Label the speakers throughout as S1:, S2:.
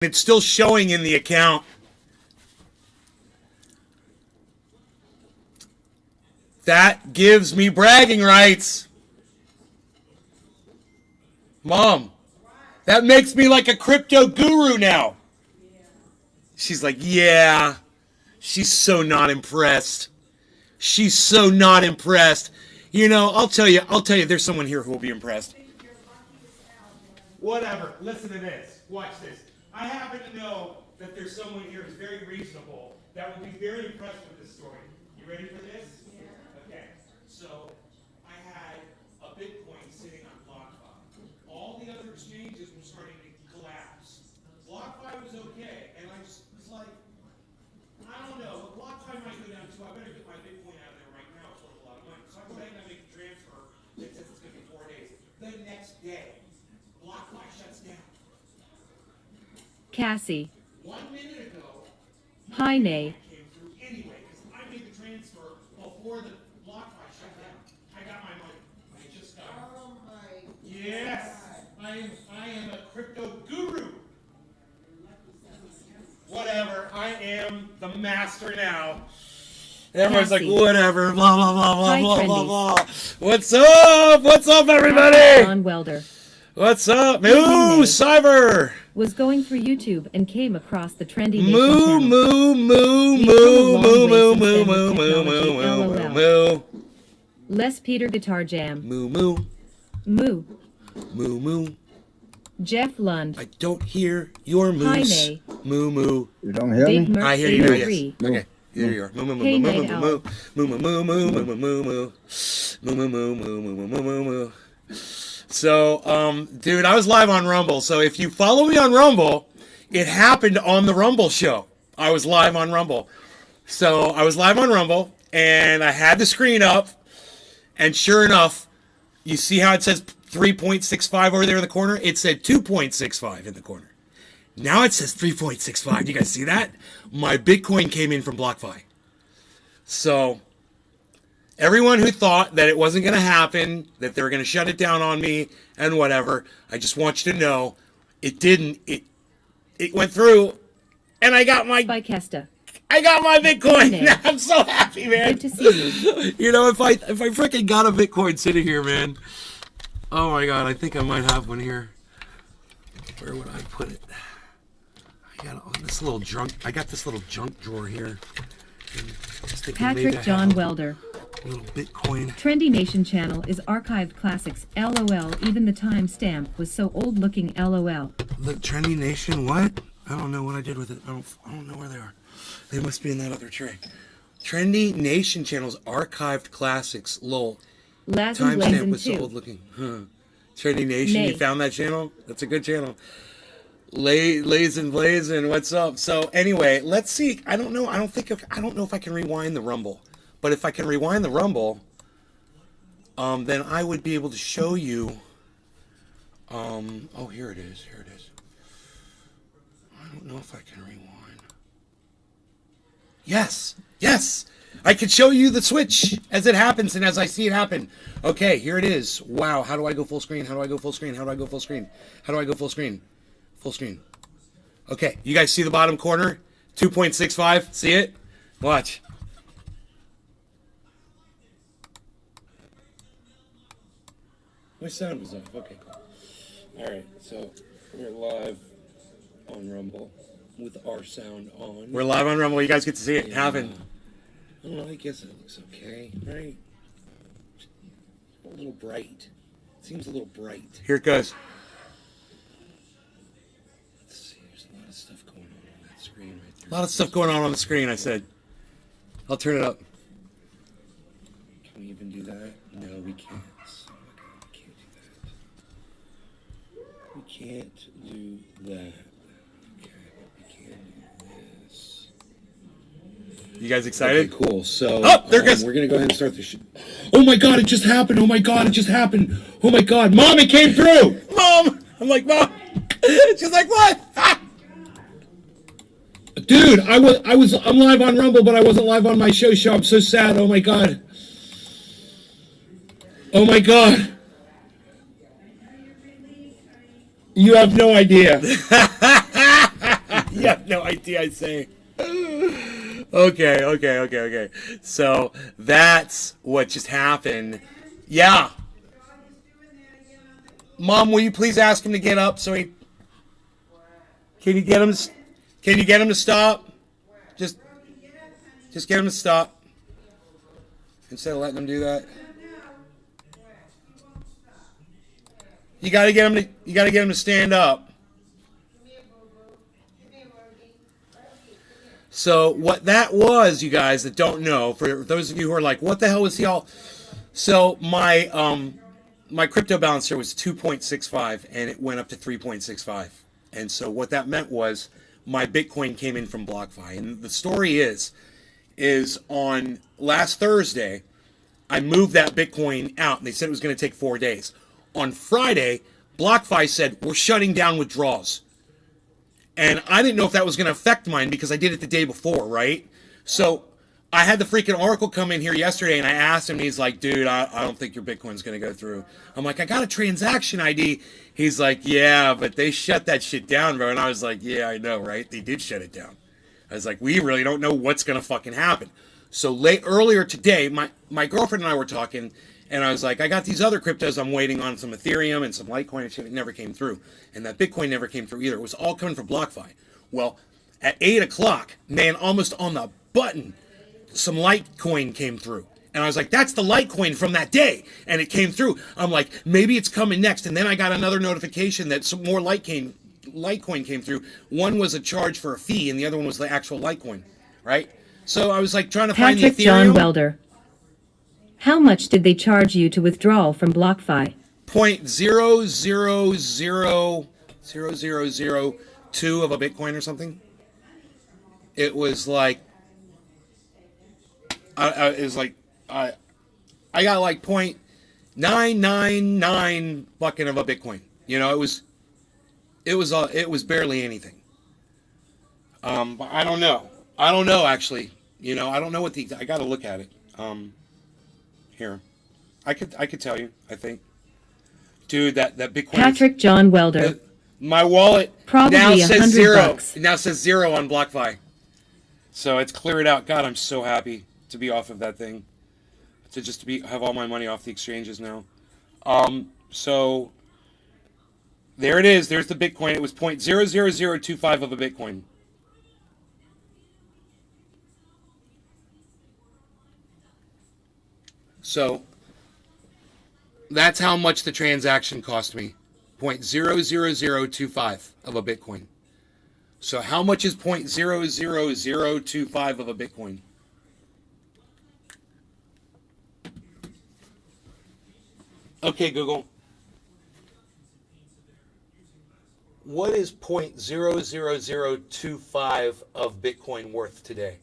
S1: It's still showing in the account. That gives me bragging rights. Mom, that makes me like a crypto guru now. She's like, yeah. She's so not impressed. She's so not impressed. You know, I'll tell you, there's someone here who will be impressed. Whatever. Listen to this. Watch this. I happen to know that there's someone here who's very reasonable that will be very impressed with this story. You ready for this? Yeah. Okay. So, I had a Bitcoin sitting on BlockFi. All the other exchanges were starting to collapse. BlockFi was okay, and I just was like, I don't know, BlockFi might go down too. I better get my Bitcoin out of there right now. It's worth a lot of money. So I go ahead and I make a transfer that says it's going to be 4 days. The next day, BlockFi shuts down.
S2: Cassie.
S1: 1 minute ago,
S2: Hi, Nay.
S1: came through anyway because I made the transfer before the BlockFi shut down. I got my money. I just got it.
S3: Oh my
S1: Yes, I am a crypto guru. Whatever, I am the master now. Everyone's like,
S2: Cassie.
S1: whatever, blah, blah, blah, blah,
S2: Hi,
S1: blah,
S2: Trendy.
S1: blah, blah. What's up? What's up, everybody?
S2: John Welder.
S1: What's up?
S2: Hey,
S1: Ooh,
S2: Nay.
S1: Cyber.
S2: Was going through YouTube and came across the Trendy Nation
S1: Moo,
S2: channel.
S1: moo, moo,
S2: We've
S1: moo,
S2: come a
S1: moo,
S2: long way
S1: moo,
S2: since
S1: moo,
S2: then
S1: moo,
S2: with
S1: moo, moo,
S2: technology,
S1: moo,
S2: LOL.
S1: moo,
S2: Les Peter Guitar Jam.
S1: moo, moo,
S2: Moo.
S1: moo, moo.
S2: Jeff Lund.
S1: I don't hear your
S2: Hi,
S1: moose.
S2: Nay.
S1: Moo, moo.
S4: You don't hear
S2: Big
S4: me?
S2: Merc
S1: I hear you now, yes.
S2: 83.
S1: Okay, here you are. Moo, moo, moo,
S2: Hey,
S1: moo,
S2: Night
S1: moo,
S2: Owl.
S1: moo, moo, moo, moo, moo, moo, moo, moo, moo. Moo, moo, moo, moo, moo, moo, moo, moo, moo. So, dude, I was live on Rumble. So if you follow me on Rumble, it happened on the Rumble show. I was live on Rumble. So I was live on Rumble, and I had the screen up, and sure enough, you see how it says 3.65 over there in the corner? It said 2.65 in the corner. Now it says 3.65. Do you guys see that? My Bitcoin came in from BlockFi. So everyone who thought that it wasn't going to happen, that they were going to shut it down on me and whatever, I just want you to know it didn't. It went through, and I got my
S2: By Kesta.
S1: Bitcoin.
S2: Hey, Nick.
S1: I'm so happy, man.
S2: Good to see you.
S1: You know, if I freaking got a Bitcoin sitting here, man. Oh my God, I think I might have one here. Where would I put it? I got this little junk drawer here. And I was thinking maybe I
S2: Patrick
S1: had
S2: John
S1: a
S2: Welder.
S1: little Bitcoin.
S2: Trendy Nation channel is archived classics. LOL. Even the timestamp was so old looking. LOL.
S1: The Trendy Nation, what? I don't know what I did with it. I don't know where they are. They must be in that other tray. Trendy Nation channels archived classics. Lol.
S2: Laz and
S1: Timestamp
S2: Blazin'
S1: was so
S2: 2.
S1: old looking. Huh. Trendy Nation,
S2: Nay.
S1: you found that channel? That's a good channel. Blazin', what's up? So anyway, let's see. I don't know. I don't know if I can rewind the Rumble. But if I can rewind the Rumble, then I would be able to show you. Oh, here it is. Here it is. I don't know if I can rewind. Yes. I can show you the switch as it happens and as I see it happen. Okay, here it is. Wow. How do I go full screen? How do I go full screen? How do I go full screen? How do I go full screen? Full screen. Okay, you guys see the bottom corner? 2.65. See it? Watch. My sound was off. Okay, cool. All right, so we're live on Rumble with our sound on. We're live on Rumble. You guys get to see it happen. I don't know. I guess it looks okay, right? A little bright. It seems a little bright. Here it goes. Let's see. There's a lot of stuff going on that screen right there. A lot of stuff going on the screen. I said. I'll turn it up. Can we even do that? No, we can't. Oh my God, we can't do that. We can't do that. Okay, we can do this. You guys excited?
S4: Okay, cool. So,
S1: There it goes.
S4: we're going to go ahead and start the show.
S1: Oh my God, it just happened. Oh my God, it just happened. Oh my God, Mom, it came through. Mom. I'm like, Mom. She's like, what? Ah. Dude, I'm live on Rumble, but I wasn't live on my show. I'm so sad. Oh my God. Oh my God. You have no idea. You have no idea I say. Okay. So that's what just happened. Yeah. Mom, will you please ask him to get up so he... Can you get him to stop? Just get him to stop. Instead of letting him do that. You gotta get him to stand up. So what that was, you guys that don't know, for those of you who are like, what the hell was he all... So my crypto balance here was 2.65 and it went up to 3.65. And so what that meant was my Bitcoin came in from BlockFi. And the story is on last Thursday, I moved that Bitcoin out and they said it was going to take 4 days. On Friday, BlockFi said, we're shutting down withdrawals. And I didn't know if that was going to affect mine because I did it the day before, right? So I had the freaking Oracle come in here yesterday and I asked him, and he's like, dude, I don't think your Bitcoin's going to go through. I'm like, I got a transaction ID. He's like, yeah, but they shut that shit down, bro. And I was like, yeah, I know, right? They did shut it down. I was like, we really don't know what's going to fucking happen. So earlier today, my girlfriend and I were talking, and I was like, I got these other cryptos I'm waiting on, some Ethereum and some Litecoin and shit. It never came through. And that Bitcoin never came through either. It was all coming from BlockFi. Well, at 8 o'clock, man, almost on the button, some Litecoin came through. And I was like, that's the Litecoin from that day. And it came through. I'm like, maybe it's coming next. And then I got another notification that some more Litecoin came through. One was a charge for a fee, and the other one was the actual Litecoin, right? So I was like trying to find the Ethereum.
S2: Patrick John Welder. How much did they charge you to withdraw from BlockFi?
S1: 0.000002 of a Bitcoin or something. It was like, I got like 0.999 bucket of a Bitcoin. You know, it was barely anything. But I don't know. Actually. You know, I don't know I got to look at it. Here, I could tell you. I think, dude, that Bitcoin.
S2: Patrick John Welder.
S1: My wallet
S2: Probably
S1: now says $0.
S2: $100.
S1: It now says 0 on BlockFi. So it's cleared out. God, I'm so happy to be off of that thing. To just have all my money off the exchanges now. So there it is. There's the Bitcoin. It was 0.00025 of a Bitcoin. So that's how much the transaction cost me. 0.00025 of a Bitcoin. So how much is 0.00025 of a Bitcoin? Okay, Google. What is 0.00025 of Bitcoin worth today?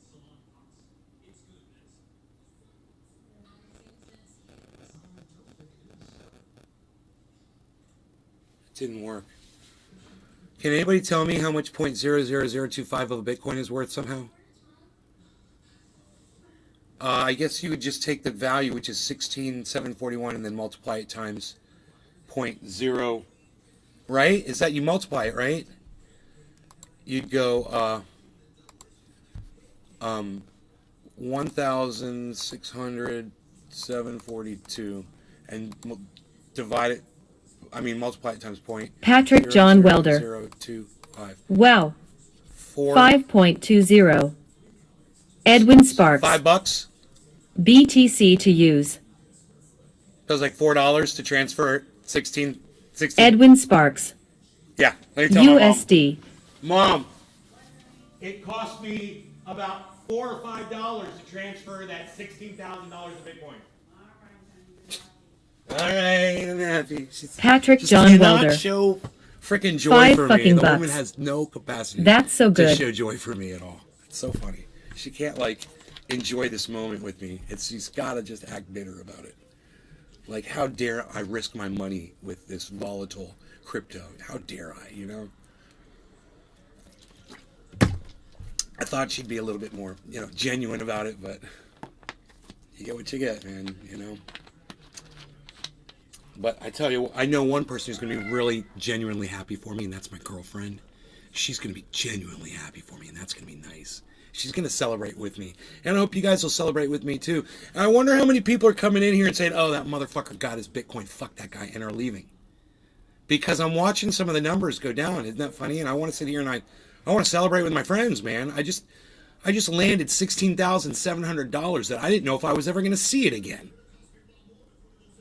S1: Didn't work. Can anybody tell me how much 0.00025 of a Bitcoin is worth somehow? I guess you would just take the value, which is 16,741, and then multiply it times 0.0, right? Is that you multiply it, right? You'd go 1,600,742 and divide it. Multiply it times
S2: Patrick John Welder.
S1: 0.025.
S2: Wow. 5.20. Edwin Sparks.
S1: $5.
S2: BTC to use.
S1: It was like $4 to transfer 16.
S2: Edwin Sparks.
S1: Yeah. Let me tell
S2: USD.
S1: Mom, it cost me about $4 or $5 to transfer that $16,000 of Bitcoin. All right, I'm happy.
S2: Patrick John Welder.
S1: Show freaking joy for me. The woman has no capacity.
S2: That's so good.
S1: To show joy for me at all. It's so funny. She can't enjoy this moment with me. She's gotta just act bitter about it. Like, how dare I risk my money with this volatile crypto? How dare I? You know. I thought she'd be a little bit more, genuine about it, but you get what you get, man. You know. But I tell you, I know one person who's going to be really genuinely happy for me, and that's my girlfriend. she's going to be genuinely happy for me, and that's going to be nice. She's going to celebrate with me, and I hope you guys will celebrate with me too. And I wonder how many people are coming in here and saying, oh, that motherfucker got his Bitcoin, fuck that guy, and are leaving. Because I'm watching some of the numbers go down. Isn't that funny? And I want to sit here and I want to celebrate with my friends, man. I just landed $16,700 that I didn't know if I was ever going to see it again.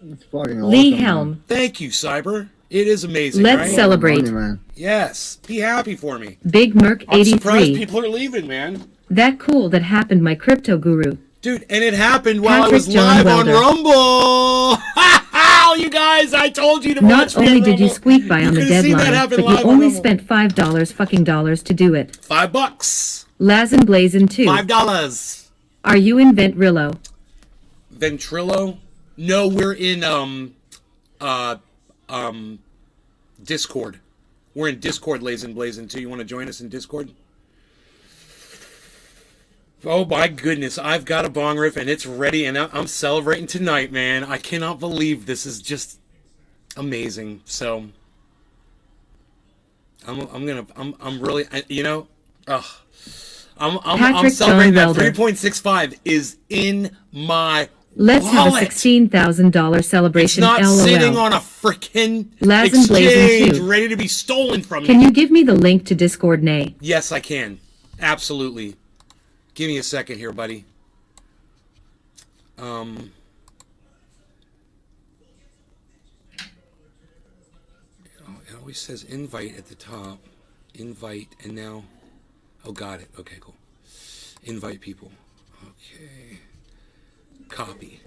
S3: It's fucking
S2: Lee
S3: awesome,
S2: Helm.
S3: man.
S1: Thank you, Cyber. It is amazing,
S2: Let's
S1: right?
S2: celebrate.
S3: Money, man.
S1: Yes. Be happy for me.
S2: Big Merc
S1: I'm surprised
S2: 83.
S1: people are leaving, man.
S2: That cool that happened, my crypto guru.
S1: Dude, and it happened while I
S2: Patrick
S1: was
S2: John
S1: live
S2: Welder.
S1: on Rumble. You guys, I told you to watch
S2: Not
S1: me
S2: only
S1: on
S2: did you
S1: Rumble.
S2: squeak by on the
S1: could've seen that
S2: deadline,
S1: happen
S2: but
S1: live
S2: you
S1: on
S2: only
S1: Rumble.
S2: spent $5 fucking dollars to do it.
S1: $5.
S2: Lazin Blazin 2.
S1: $5.
S2: Are you in Ventrillo?
S1: Ventrilo? No, we're in Discord. We're in Discord, Lazin Blazin 2. You want to join us in Discord? Oh my goodness, I've got a bong riff and it's ready, and I'm celebrating tonight, man. I cannot believe this is just amazing. So I'm really, you know, I'm
S2: Patrick
S1: celebrating that
S2: John Welder.
S1: 3.65 is in my
S2: Let's have a
S1: wallet.
S2: $16,000
S1: It's
S2: celebration.
S1: not
S2: LOL.
S1: sitting on a freaking
S2: Lazin Blazin
S1: exchange
S2: 2.
S1: ready to be stolen from
S2: Can
S1: me.
S2: you give me the link to Discord, Nay?
S1: Yes, I can. Absolutely. Give me a second here, buddy. It always says invite at the top. Invite, and now... Oh, got it. Okay, cool. Invite people. Okay. Copy.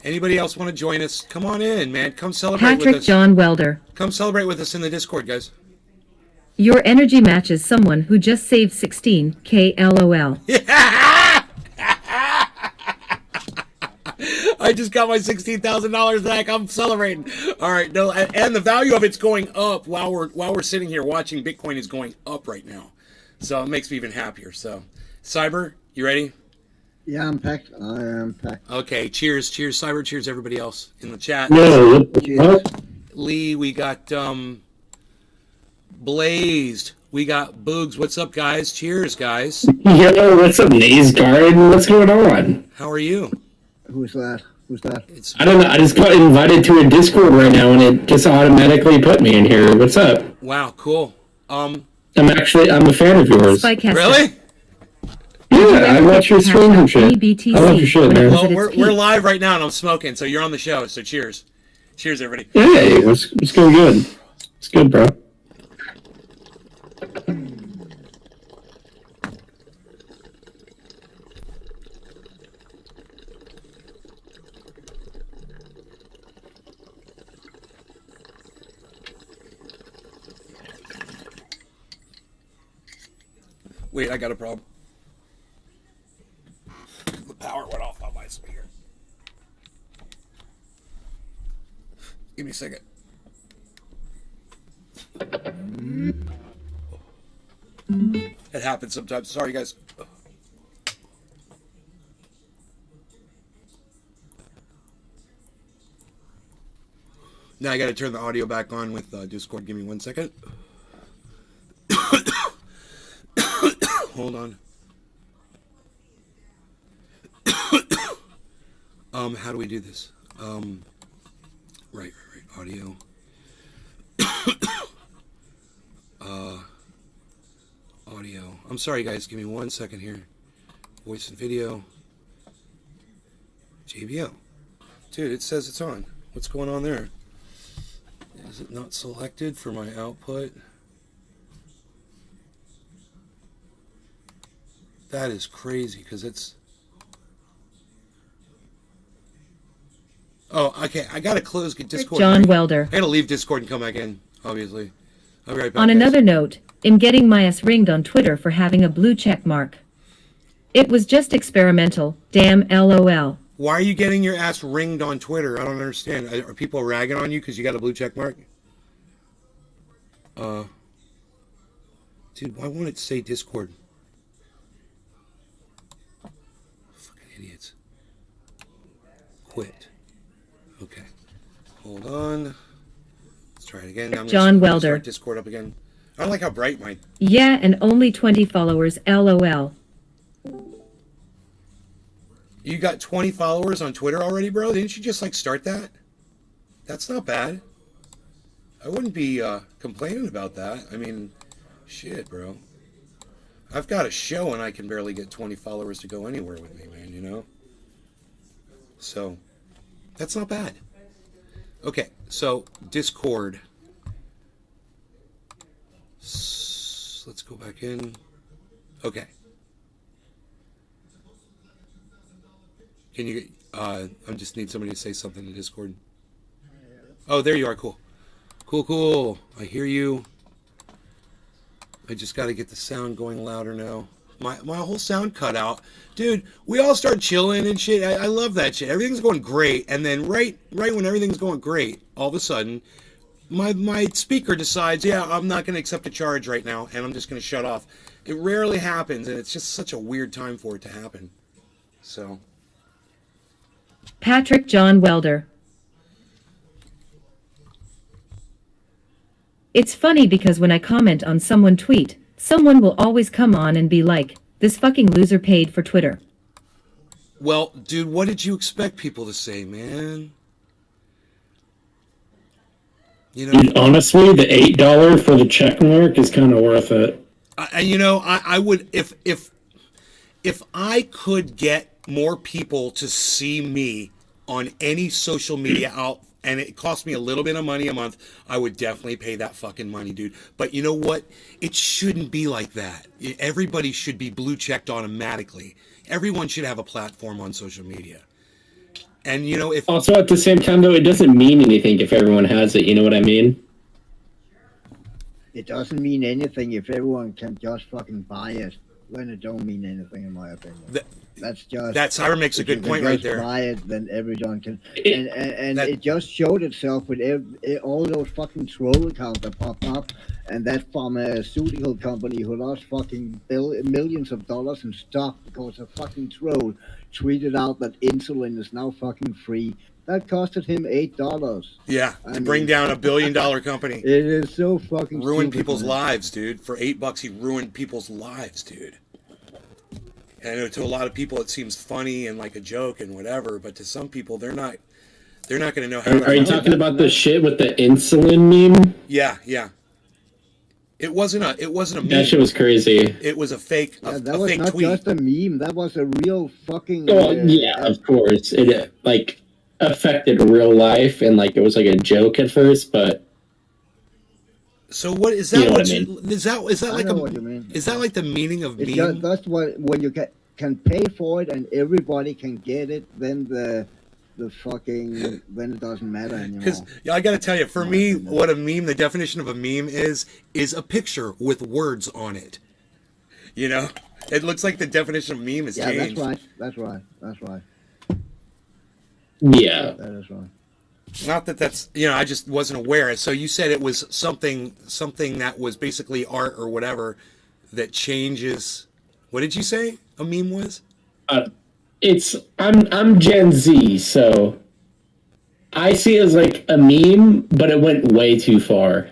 S1: Anybody else want to join us? Come on in, man. Come celebrate with
S2: Patrick
S1: us.
S2: John Welder.
S1: Come celebrate with us in the Discord, guys.
S2: Your energy matches someone who just saved 16K LOL.
S1: I just got my $16,000 back. I'm celebrating. All right, no, and the value of it's going up while we're sitting here watching. Bitcoin is going up right now, so it makes me even happier. So, Cyber, you ready?
S3: Yeah, I'm packed. I am packed.
S1: Okay, cheers, Cyber, cheers, everybody else in the chat.
S4: No, what the fuck?
S1: Lee, we got Blazed, we got Boogs. What's up, guys? Cheers, guys.
S4: Yo, what's up, Naze Garden? What's going on?
S1: How are you?
S3: Who's that? Who's that?
S1: It's
S4: I don't know. I just got invited to a Discord right now, and it just automatically put me in here. What's up?
S1: wow, cool.
S4: I'm a fan of yours.
S2: Spycast.
S1: Really?
S4: Yeah, I watch your streams and shit. I love your shit, man.
S1: Well, we're live right now, and I'm smoking, so you're on the show. So cheers, cheers, everybody.
S4: Hey, what's going good? It's good, bro.
S1: Wait, I got a problem. The power went off on my speaker. Give me a second. It happens sometimes. Sorry, guys. Now I got to turn the audio back on with Discord. Give me 1 second. Hold on. How do we do this? Right. Audio. Audio. I'm sorry, guys. Give me 1 second here. Voice and video. JBL. Dude, it says it's on. What's going on there? Is it not selected for my output? That is crazy, because it's... Oh, okay. I gotta close Discord.
S2: John Welder.
S1: I gotta leave Discord and come back in, obviously. I'll be right back.
S2: On
S1: guys.
S2: another note, I'm getting my ass ringed on Twitter for having a blue check mark. It was just experimental. Damn LOL.
S1: Why are you getting your ass ringed on Twitter? I don't understand. Are people ragging on you because you got a blue check mark? Dude, why won't it say Discord? Fucking idiots. Quit. Okay. Hold on. Let's try it again. Now I'm
S2: John
S1: gonna
S2: Welder.
S1: start Discord up again. I don't like how bright my...
S2: Yeah, and only 20 followers, lol.
S1: You got 20 followers on Twitter already, bro? Didn't you just, like, start that? That's not bad. I wouldn't be complaining about that. I mean, shit, bro. I've got a show and I can barely get 20 followers to go anywhere with me, man, you know? So, that's not bad. Okay, so Discord. Let's go back in. Okay. Can you, I just need somebody to say something to Discord. Oh, there you are, cool. Cool. I hear you. I just got to get the sound going louder now. My whole sound cut out. Dude, we all start chilling and shit. I love that shit. Everything's going great. And then right when everything's going great, all of a sudden, my speaker decides, yeah, I'm not going to accept a charge right now, and I'm just going to shut off. It rarely happens, and it's just such a weird time for it to happen. So.
S2: Patrick John Welder. It's funny because when I comment on someone tweet, someone will always come on and be like, this fucking loser paid for Twitter.
S1: Well, dude, what did you expect people to say, man? You know,
S4: Dude, honestly, the $8 for the check mark is kind of worth it.
S1: I would, if I could get more people to see me on any social media out, and it cost me a little bit of money a month, I would definitely pay that fucking money, dude. But you know what? It shouldn't be like that. Everybody should be blue checked automatically. Everyone should have a platform on social media. And you know, if
S4: Also, at the same time, though, it doesn't mean anything if everyone has it. You know what I mean?
S3: It doesn't mean anything if everyone can just fucking buy it. Then it don't mean anything, in my opinion. That
S1: Cyber makes a good point right there.
S3: Buy it, then everyone can. And it just showed itself with all those fucking troll accounts that pop up, and that pharmaceutical company who lost fucking millions of dollars in stock because a fucking troll tweeted out that insulin is now fucking free. That costed him $8.
S1: Yeah, to bring down $1 billion company.
S3: It is so fucking
S1: ruined
S3: stupid,
S1: people's
S3: man.
S1: lives, dude. For $8, he ruined people's lives, dude. And I know to a lot of people it seems funny and like a joke and whatever, but to some people they're not going to know how.
S4: Are you talking about the shit with the insulin meme?
S1: Yeah. It wasn't a meme.
S4: That shit was crazy.
S1: It was a fake.
S3: That was
S1: fake
S3: not
S1: tweet.
S3: just a meme. That was a real fucking.
S4: Oh yeah, of course. It like affected real life, and like it was like a joke at first, but.
S1: So what is that?
S4: You know
S1: What
S4: what I mean.
S1: is that? Is that
S3: I
S1: like
S3: know what you mean.
S1: Is that like the meaning of
S3: It's
S1: meme?
S3: that's what when you can pay for it and everybody can get it, then the fucking then it doesn't matter anymore.
S1: Because I got to tell you, for me, what a meme, the definition of a meme is a picture with words on it. You know, it looks like the definition of meme has changed.
S3: That's right.
S4: Yeah.
S3: That is right.
S1: Not that that's, you know, I just wasn't aware. So you said it was something that was basically art or whatever that changes. What did you say a meme was?
S4: I'm Gen Z, so I see it as like a meme, but it went way too far.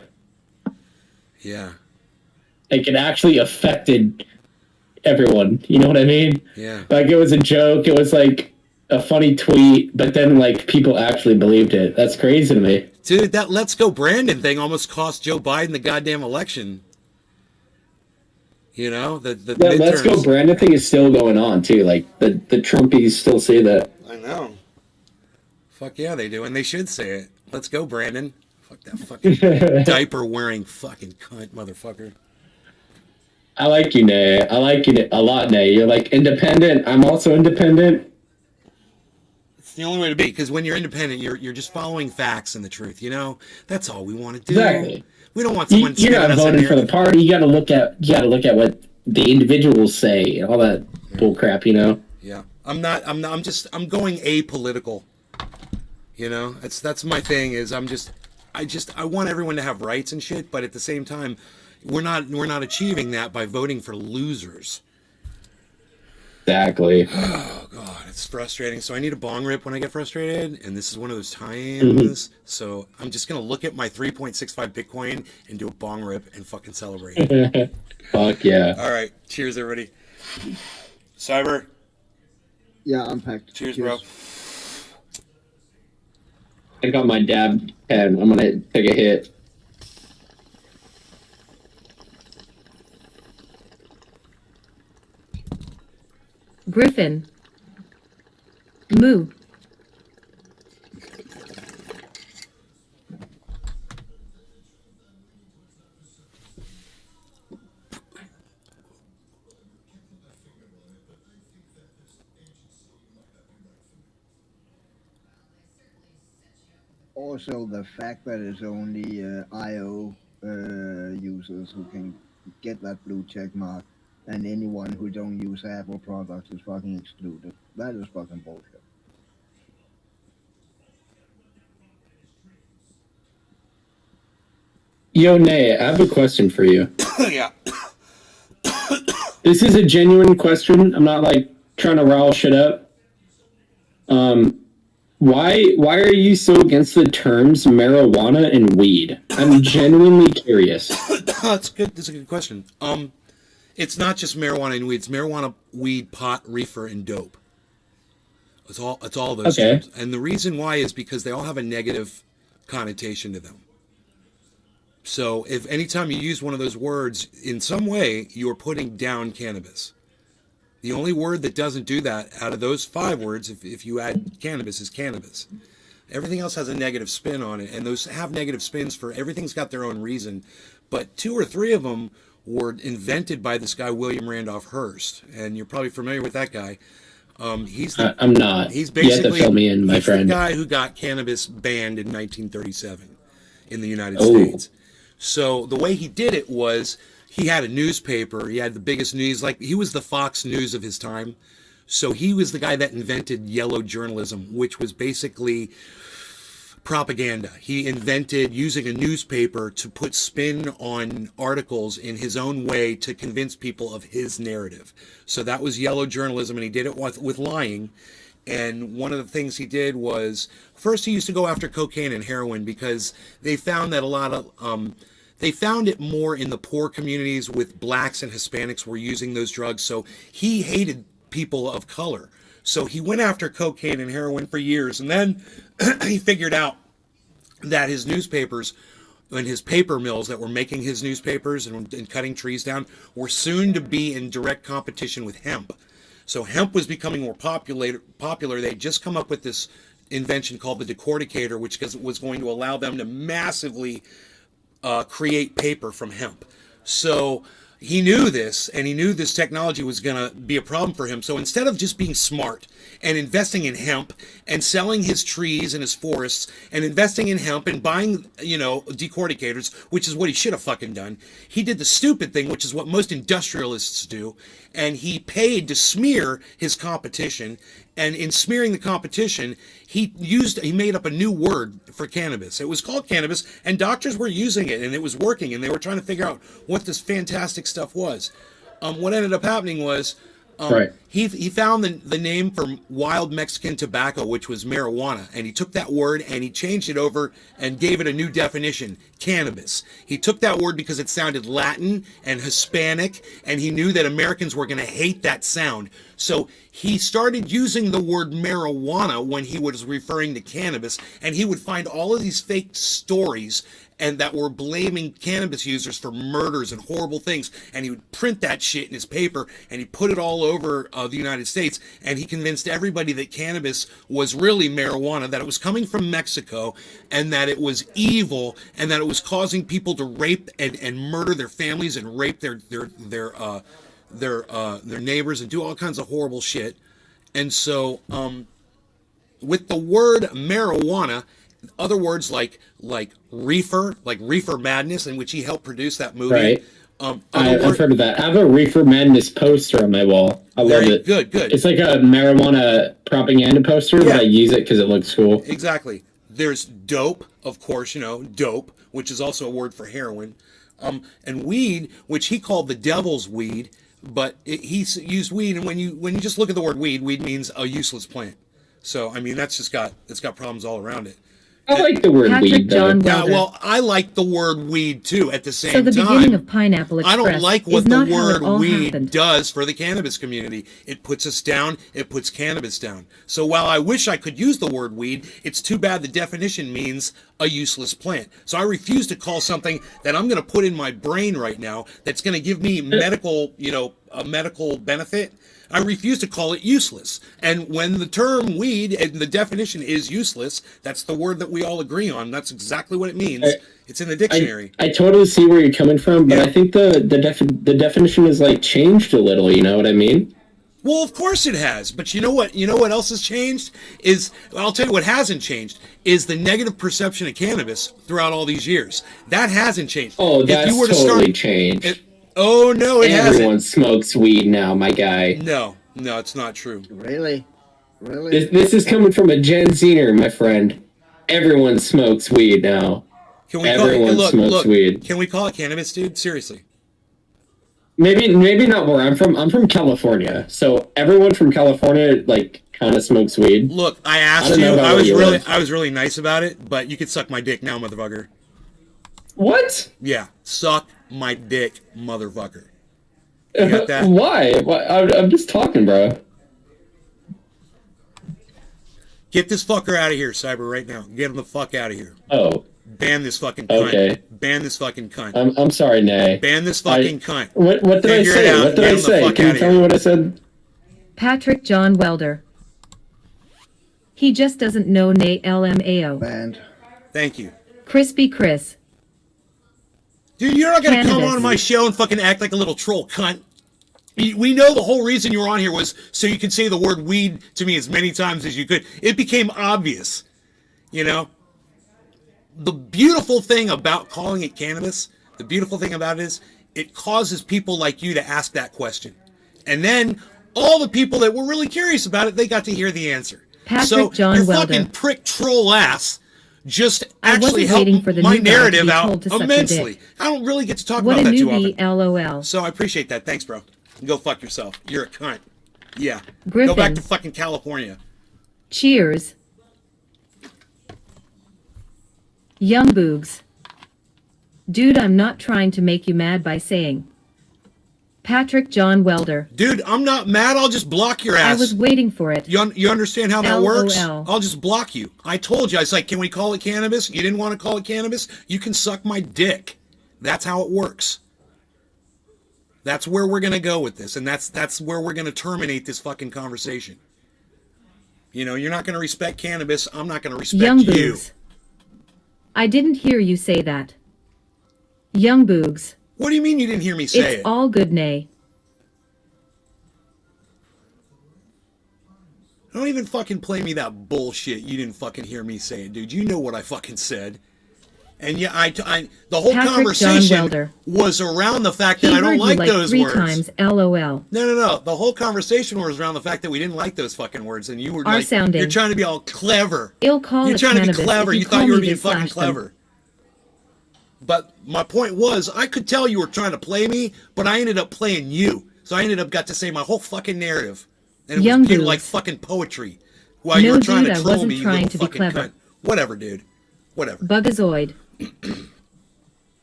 S1: Yeah.
S4: Like it actually affected everyone. You know what I mean?
S1: Yeah.
S4: Like it was a joke. It was like a funny tweet, but then like people actually believed it. That's crazy to me.
S1: Dude, that Let's Go Brandon thing almost cost Joe Biden the goddamn election. You know, the midterms.
S4: Let's Go Brandon thing is still going on too. Like the Trumpies still say that.
S1: I know. Fuck yeah, they do, and they should say it. Let's go, Brandon. Fuck that fucking diaper wearing fucking cunt, motherfucker.
S4: I like you, Nay. I like you a lot, Nay. You're like independent. I'm also independent.
S1: It's the only way to be, because when you're independent, you're just following facts and the truth. You know, that's all we want to do.
S4: Exactly.
S1: We don't want someone.
S4: You're not
S1: us in
S4: voting
S1: here.
S4: for the party. You got to look at what the individuals say and all that bull crap. You know.
S1: Yeah, I'm going apolitical. You know, that's my thing. Is I want everyone to have rights and shit, but at the same time, we're not achieving that by voting for losers.
S4: Exactly.
S1: Oh god, it's frustrating. So I need a bong rip when I get frustrated, and this is one of those times. So I'm just gonna look at my 3.65 Bitcoin and do a bong rip and fucking celebrate.
S4: Fuck yeah.
S1: All right, cheers, everybody. Cyber,
S3: Yeah, I'm packed.
S1: cheers, bro.
S4: I got my dab pen. I'm gonna take a hit.
S2: Griffin. Moo.
S3: Also, the fact that it's only IO users who can get that blue check mark, and anyone who don't use Apple products is fucking excluded. That is fucking bullshit.
S4: Yo, Nay, I have a question for you.
S1: Yeah.
S4: This is a genuine question. I'm not like trying to rile shit up. Why are you so against the terms marijuana and weed? I'm genuinely curious.
S1: That's good. That's a good question. It's not just marijuana and weed. It's marijuana, weed, pot, reefer, and dope. It's all those
S4: Okay.
S1: terms. And the reason why is because they all have a negative connotation to them. So if anytime you use one of those words in some way, you're putting down cannabis. The only word that doesn't do that out of those 5 words, if you add cannabis, is cannabis. Everything else has a negative spin on it, and those have negative spins for everything's got their own reason. But 2 or 3 of them were invented by this guy, William Randolph Hearst, and you're probably familiar with that guy.
S4: I'm not.
S1: He's
S4: You have
S1: basically
S4: to fill me in, my
S1: he's
S4: friend.
S1: the guy who got cannabis banned in 1937 in the United
S4: Oh.
S1: States. So the way he did it was he had a newspaper. He had the biggest news. Like, he was the Fox News of his time. So he was the guy that invented yellow journalism, which was basically propaganda. He invented using a newspaper to put spin on articles in his own way to convince people of his narrative. So that was yellow journalism, and he did it with lying. And one of the things he did was, first he used to go after cocaine and heroin because they found that a lot of they found it more in the poor communities with blacks and Hispanics were using those drugs. So he hated people of color. So he went after cocaine and heroin for years. And then he figured out that his newspapers and his paper mills that were making his newspapers and cutting trees down were soon to be in direct competition with hemp. So hemp was becoming more popular. They'd just come up with this invention called the decorticator, which was going to allow them to massively create paper from hemp. So he knew this, and he knew this technology was going to be a problem for him. So instead of just being smart and investing in hemp and selling his trees and his forests and investing in hemp and buying, decorticators, which is what he should have fucking done, he did the stupid thing, which is what most industrialists do, and he paid to smear his competition. And in smearing the competition, he made up a new word for cannabis. It was called cannabis, and doctors were using it, and it was working, and they were trying to figure out what this fantastic stuff was. What ended up happening was
S4: Right.
S1: he found the name for wild Mexican tobacco, which was marijuana, and he took that word and he changed it over and gave it a new definition, cannabis. He took that word because it sounded Latin and Hispanic, and he knew that Americans were going to hate that sound. So he started using the word marijuana when he was referring to cannabis, and he would find all of these fake stories and that were blaming cannabis users for murders and horrible things, and he would print that shit in his paper and he put it all over the United States, and he convinced everybody that cannabis was really marijuana, that it was coming from Mexico, and that it was evil, and that it was causing people to rape and murder their families and rape their neighbors and do all kinds of horrible shit. And so with the word marijuana, other words like reefer, like Reefer Madness, in which he helped produce that movie.
S4: Right. I've heard of that. I have a Reefer Madness poster on my wall. I love it.
S1: Good.
S4: It's like a marijuana propaganda poster, but I use it because it looks cool.
S1: Exactly. There's dope, of course, dope, which is also a word for heroin. And weed, which he called the devil's weed, but he used weed, and when you just look at the word weed, weed means a useless plant. So I mean, it's got problems all around it.
S4: I like the word
S2: Patrick
S4: weed, though.
S2: John
S1: Yeah,
S2: Welder.
S1: well, I like the word weed too. At the same
S2: So the
S1: time,
S2: beginning of Pineapple
S1: I
S2: Express
S1: don't like
S2: is
S1: what the
S2: not how it
S1: word
S2: all
S1: weed
S2: happened.
S1: does for the cannabis community. It puts us down. It puts cannabis down. So while I wish I could use the word weed, it's too bad the definition means a useless plant. So I refuse to call something that I'm going to put in my brain right now that's going to give me medical, a medical benefit. I refuse to call it useless. And when the term weed and the definition is useless, that's the word that we all agree on. That's exactly what it means. It's in the dictionary.
S4: I totally see where you're coming from, but
S1: Yeah.
S4: I think the definition is like changed a little. You know what I mean?
S1: Well, of course it has. But you know what? You know what else has changed? I'll tell you what hasn't changed is the negative perception of cannabis throughout all these years. That hasn't changed.
S4: Oh, that's totally changed.
S1: Oh no, it
S4: Everyone
S1: hasn't.
S4: smokes weed now, my guy.
S1: No, it's not true.
S3: Really? Really?
S4: This is coming from a Gen Zer, my friend. Everyone smokes weed now.
S1: Can we
S4: Everyone smokes weed.
S1: Can we call it cannabis, dude? Seriously.
S4: Maybe not where I'm from. I'm from California, so everyone from California like kind of smokes weed.
S1: Look, I asked
S4: don't
S1: you.
S4: know about where
S1: I was really nice about it, but you could suck my dick now, motherfucker.
S4: What?
S1: Yeah, suck my dick, motherfucker. You got that?
S4: Why? I'm just talking, bro.
S1: Get this fucker out of here, Cyber, right now. Get him the fuck out of here.
S4: Oh,
S1: Ban this fucking cunt.
S4: Okay.
S1: Ban this fucking cunt.
S4: I'm sorry, Nay.
S1: Ban this fucking cunt.
S4: What did I
S1: Figure it
S4: say?
S1: out.
S4: What did
S1: Get
S4: I
S1: him the
S4: say?
S1: fuck
S4: Can you
S1: outta
S4: tell
S1: here.
S4: me what I said?
S2: Patrick John Welder. He just doesn't know Nay LMAO.
S3: Banned.
S1: Thank you.
S2: Crispy Chris.
S1: Dude, you're not going to come
S2: Cannabis.
S1: on my show and fucking act like a little troll cunt. We know the whole reason you were on here was so you could say the word weed to me as many times as you could. It became obvious, you know? The beautiful thing about calling it cannabis, the beautiful thing about it is it causes people like you to ask that question. And then all the people that were really curious about it, they got to hear the answer.
S2: Patrick
S1: so
S2: John
S1: your
S2: Welder.
S1: fucking prick troll ass just
S2: I
S1: actually
S2: wasn't waiting
S1: helped
S2: for the
S1: my
S2: new guy to
S1: narrative
S2: be
S1: out
S2: told to suck your
S1: immensely.
S2: dick.
S1: I don't really get to talk
S2: What a
S1: about that too
S2: newbie,
S1: often.
S2: LOL.
S1: So I appreciate that. Thanks, bro. Go fuck yourself. You're a cunt. Yeah.
S2: Griffin.
S1: Go back to fucking California.
S2: Cheers. Young Boogs. Dude, I'm not trying to make you mad by saying. Patrick John Welder.
S1: Dude, I'm not mad. I'll just block your
S2: I
S1: ass.
S2: was waiting for it.
S1: You understand how that works?
S2: LOL.
S1: I'll just block you. I told you. I was like, can we call it cannabis? You didn't want to call it cannabis? You can suck my dick. That's how it works. That's where we're going to go with this. And that's where we're going to terminate this fucking conversation. You know, you're not going to respect cannabis. I'm not going to respect
S2: Young
S1: you.
S2: Boogs. I didn't hear you say that. Young Boogs.
S1: What do you mean you didn't hear me say
S2: It's
S1: it?
S2: all good, Nay.
S1: Don't even fucking play me that bullshit. You didn't fucking hear me say it, dude. You know what I fucking said. And yeah, the whole
S2: Patrick John
S1: conversation
S2: Welder.
S1: was around the fact that
S2: He
S1: I don't
S2: heard
S1: like
S2: you like
S1: those
S2: 3
S1: words.
S2: times, LOL.
S1: No. The whole conversation was around the fact that we didn't like those fucking words, and you were
S2: Are
S1: like,
S2: sounding.
S1: you're trying to be all clever.
S2: Ill call
S1: You're
S2: it
S1: trying to be
S2: cannabis
S1: clever.
S2: if
S1: You
S2: call
S1: thought you were
S2: me
S1: being
S2: to
S1: fucking
S2: slash them.
S1: clever. But my point was, I could tell you were trying to play me, but I ended up playing you. So I ended up got to say my whole fucking narrative, and it
S2: Young
S1: was
S2: dudes.
S1: like fucking poetry. While you
S2: No,
S1: were trying
S2: dude,
S1: to
S2: I
S1: troll
S2: wasn't
S1: me, you
S2: trying
S1: little
S2: to be
S1: fucking
S2: clever.
S1: cunt. Whatever, dude. Whatever.
S2: Bugazoid.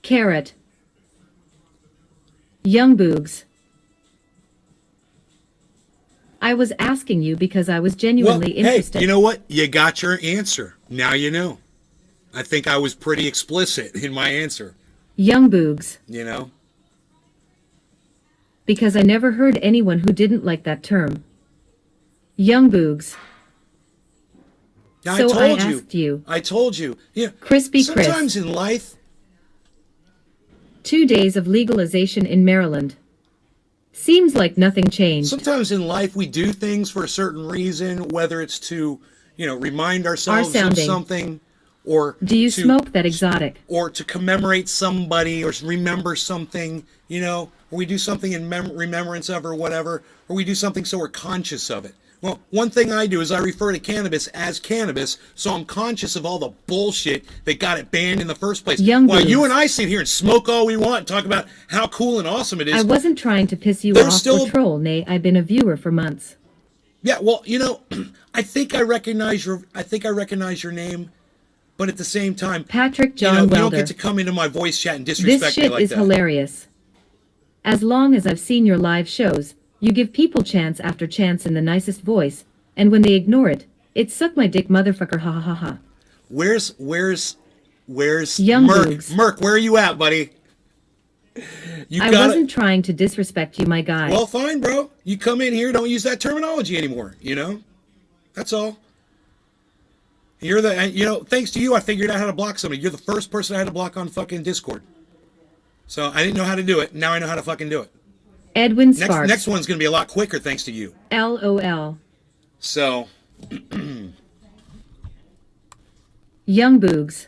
S2: Carrot. Young Boogs. I was asking you because I was genuinely interested.
S1: Hey, you know what? You got your answer. Now you know. I think I was pretty explicit in my answer,
S2: Young Boogs.
S1: you know?
S2: Because I never heard anyone who didn't like that term. Young Boogs.
S1: Now,
S2: So I
S1: I
S2: asked you.
S1: I told you. Yeah.
S2: Crispy Chris.
S1: Sometimes in life,
S2: 2 days of legalization in Maryland. Seems like nothing changed.
S1: sometimes in life we do things for a certain reason, whether it's to, remind ourselves of
S2: sounding.
S1: something, or
S2: Do you
S1: to,
S2: smoke that exotic?
S1: or to commemorate somebody, or remember something, or we do something in remembrance of, or whatever, or we do something so we're conscious of it. Well, one thing I do is I refer to cannabis as cannabis, so I'm conscious of all the bullshit that got it banned in the first place.
S2: Young
S1: While
S2: boobs.
S1: you and I sit here and smoke all we want and talk about how cool and awesome it is.
S2: I wasn't trying to piss you
S1: There's
S2: off
S1: still-
S2: or troll, nay, I've been a viewer for months.
S1: Yeah, well, you know, I think I recognize your name, but at the same time,
S2: Patrick John
S1: you don't
S2: Welder.
S1: get to come into my voice chat and disrespect
S2: This
S1: me
S2: shit
S1: like
S2: is
S1: that.
S2: hilarious. As long as I've seen your live shows, you give people chance after chance in the nicest voice, and when they ignore it, it's suck my dick motherfucker ha ha ha ha.
S1: Where's
S2: Young
S1: Merc?
S2: boobs.
S1: Merc, where are you at, buddy? You
S2: I
S1: got
S2: wasn't trying to disrespect you, my guy.
S1: Well, fine, bro. You come in here, don't use that terminology anymore, you know? That's all. You're the, you know, thanks to you, I figured out how to block somebody. You're the first person I had to block on fucking Discord. So I didn't know how to do it. Now I know how to fucking do it.
S2: Edwin Sparks.
S1: Next one's going to be a lot quicker thanks to you.
S2: LOL.
S1: So,
S2: Young Boogs.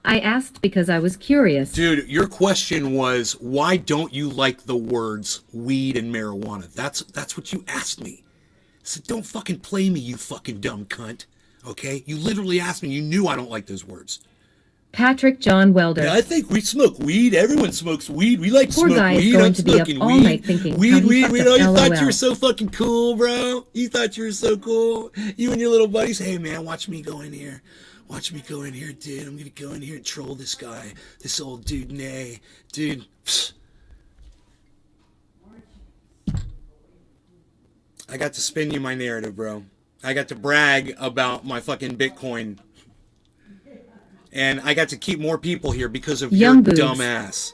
S2: I asked because I was curious.
S1: dude, your question was, why don't you like the words weed and marijuana? That's what you asked me. So don't fucking play me, you fucking dumb cunt. Okay? You literally asked me. You knew I don't like those words.
S2: Patrick John Welder.
S1: Yeah, I think we smoke weed. Everyone smokes weed. We like to
S2: Poor
S1: smoke
S2: guy is
S1: weed.
S2: going
S1: I'm
S2: to be up
S1: smoking
S2: all
S1: weed.
S2: night thinking how
S1: Weed,
S2: he
S1: weed,
S2: fucked
S1: weed.
S2: up
S1: Oh, you thought
S2: LOL.
S1: you were so fucking cool, bro. You thought you were so cool. You and your little buddies. Hey, man, watch me go in here. Watch me go in here, dude. I'm going to go in here and troll this guy. This old dude, Nay. Dude. Psst. I got to spin you my narrative, bro. I got to brag about my fucking Bitcoin. And I got to keep more people here because of
S2: Young
S1: your
S2: boobs.
S1: dumb ass.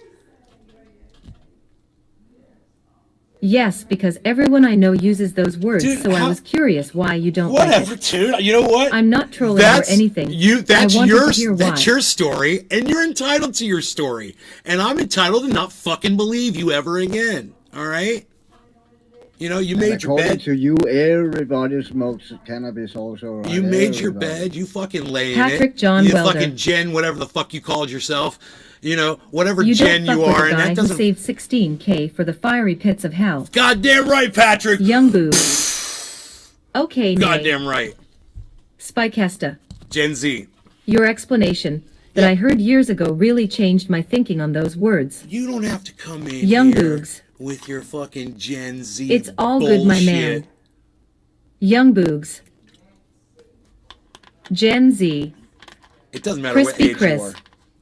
S2: Yes, because everyone I know uses those words,
S1: Dude,
S2: so I
S1: how-
S2: was curious why you don't
S1: Whatever,
S2: like it.
S1: dude. You know what?
S2: I'm not trolling or anything.
S1: That's
S2: I wanted
S1: your
S2: to hear
S1: that's
S2: why.
S1: your story, and you're entitled to your story. And I'm entitled to not fucking believe you ever again. All right? You know, you
S3: And
S1: made your
S3: according
S1: bed.
S3: to you, everybody smokes cannabis also. Right?
S1: You made your
S3: Everybody.
S1: bed. You fucking lay in it.
S2: Patrick John
S1: you
S2: Welder.
S1: fucking Jen, whatever the fuck you called yourself. You know, whatever
S2: You
S1: Jen
S2: don't fuck
S1: you
S2: with
S1: are,
S2: a
S1: and
S2: guy
S1: that
S2: who
S1: doesn't.
S2: saved 16K for the fiery pits of hell.
S1: Goddamn right, Patrick.
S2: Young Boo. Okay, Nay.
S1: Goddamn right.
S2: Spykesta.
S1: Gen Z.
S2: Your explanation that I heard years ago really changed my thinking on those words.
S1: You don't have to come in
S2: Young
S1: here
S2: Boogs.
S1: with your fucking Gen Z.
S2: It's all good, my man.
S1: bullshit.
S2: Young Boogs. Gen Z.
S1: It doesn't matter
S2: Crispy
S1: what age
S2: Chris.
S1: you are.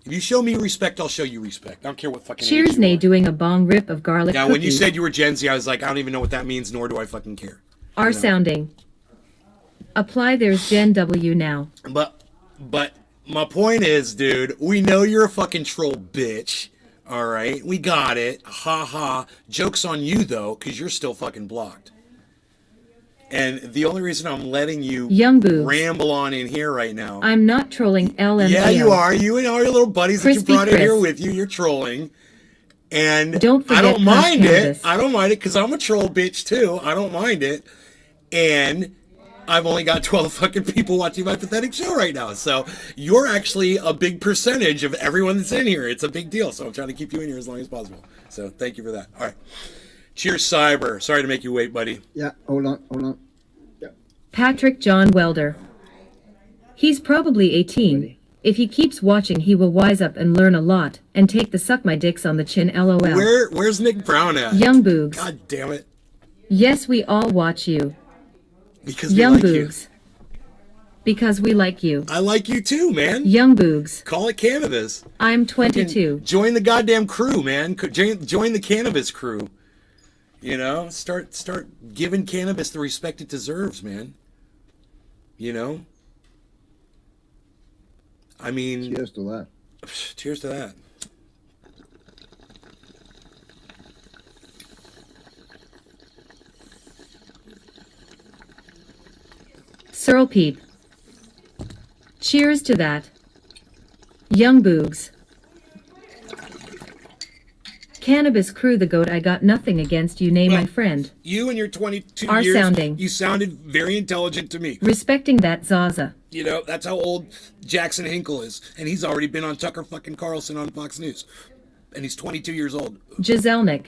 S1: If you show me respect, I'll show you respect. I don't care what fucking age
S2: Cheers,
S1: you
S2: Nay,
S1: are.
S2: doing a bong rip of garlic
S1: Now,
S2: cookie.
S1: when you said you were Gen Z, I was like, I don't even know what that means, nor do I fucking care.
S2: R
S1: you know.
S2: sounding. Apply there's Gen W now.
S1: But my point is, dude, we know you're a fucking troll bitch. All right, we got it. Ha ha. Joke's on you though, because you're still fucking blocked. And the only reason I'm letting you
S2: Young boobs.
S1: ramble on in here right now.
S2: I'm not trolling LMAO.
S1: Yeah, you are. You and all your little buddies that
S2: Crispy
S1: you brought in here
S2: Chris.
S1: with you, you're trolling. And
S2: Don't
S1: I
S2: forget
S1: don't
S2: Punch
S1: mind
S2: Canvas.
S1: it. I don't mind it because I'm a troll bitch too. I don't mind it. And I've only got 12 fucking people watching my pathetic show right now. So you're actually a big percentage of everyone that's in here. It's a big deal. So I'm trying to keep you in here as long as possible. So thank you for that. All right. Cheers, Cyber. Sorry to make you wait, buddy.
S3: Yeah, hold on.
S2: Patrick John Welder. He's probably 18. If he keeps watching, he will wise up and learn a lot, and take the suck my dicks on the chin LOL.
S1: Where's Nick Brown at?
S2: Young Boogs.
S1: God damn it.
S2: Yes, we all watch you.
S1: Because we
S2: Young
S1: like you.
S2: Boogs. Because we like you.
S1: I like you too, man.
S2: Young Boogs.
S1: Call it cannabis.
S2: I'm 22.
S1: Join the goddamn crew, man. Join the cannabis crew. You know, start giving cannabis the respect it deserves, man. You know? I mean,
S3: Cheers to that.
S1: cheers to that.
S2: Searle Peep. Cheers to that. Young Boogs. Cannabis crew the goat. I got nothing against you, nay, my
S1: Well,
S2: friend.
S1: You and your 22
S2: Our
S1: years,
S2: sounding.
S1: you sounded very intelligent to me.
S2: Respecting that Zaza.
S1: You know, that's how old Jackson Hinkle is. And he's already been on Tucker fucking Carlson on Fox News. And he's 22 years old.
S2: Giselnik.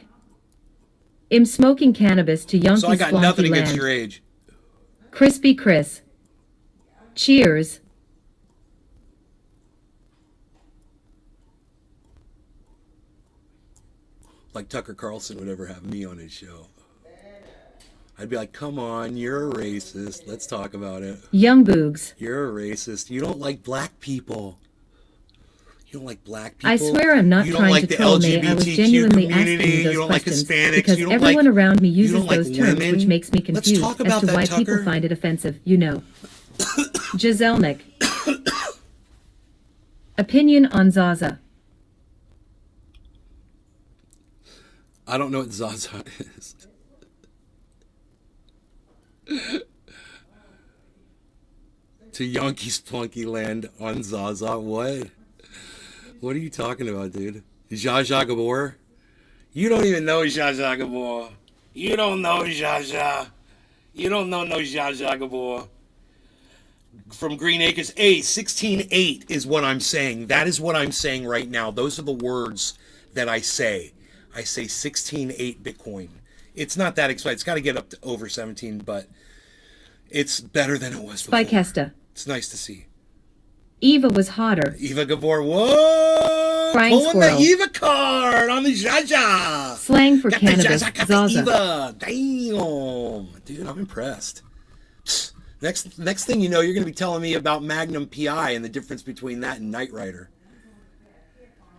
S2: I'm smoking cannabis to Yonkie's
S1: So I got nothing
S2: flonky
S1: against
S2: land.
S1: your age.
S2: Crispy Chris. Cheers.
S1: Like Tucker Carlson would ever have me on his show. I'd be like, come on, you're a racist. Let's talk about it.
S2: Young Boogs.
S1: You're a racist. You don't like black people. You don't like black people.
S2: I swear I'm not
S1: You don't
S2: trying
S1: like
S2: to
S1: the
S2: troll me. I was
S1: LGBTQ
S2: genuinely asking
S1: community.
S2: you those
S1: You don't like
S2: questions
S1: Hispanics.
S2: because
S1: You don't
S2: everyone
S1: like,
S2: around me
S1: you
S2: uses
S1: don't like
S2: those terms,
S1: women.
S2: which makes me
S1: Let's
S2: confused
S1: talk
S2: as
S1: about
S2: to
S1: that,
S2: why
S1: Tucker.
S2: people find it offensive. You know. Giselnik. Opinion on Zaza.
S1: I don't know what Zaza is. To Yankees Plunky Land on Zaza. What? What are you talking about, dude? Zsa Zsa Gabor? You don't even know Zsa Zsa Gabor. You don't know Zsa Zsa. You don't know no Zsa Zsa Gabor. From Green Acres. 16.8 is what I'm saying. That is what I'm saying right now. Those are the words that I say. I say 16.8 Bitcoin. It's not that exciting. It's got to get up to over 17, but it's better than it was before.
S2: Spikesta.
S1: It's nice to see.
S2: Eva was hotter.
S1: Eva Gabor, whoa!
S2: Crying
S1: Pulling
S2: squirrel.
S1: the Eva card on the Jaja.
S2: Slang for
S1: Got
S2: cannabis.
S1: The Jaja, got
S2: Zaza.
S1: the Eva. Damn, dude, I'm impressed. Next thing you know, you're going to be telling me about Magnum PI and the difference between that and Knight Rider.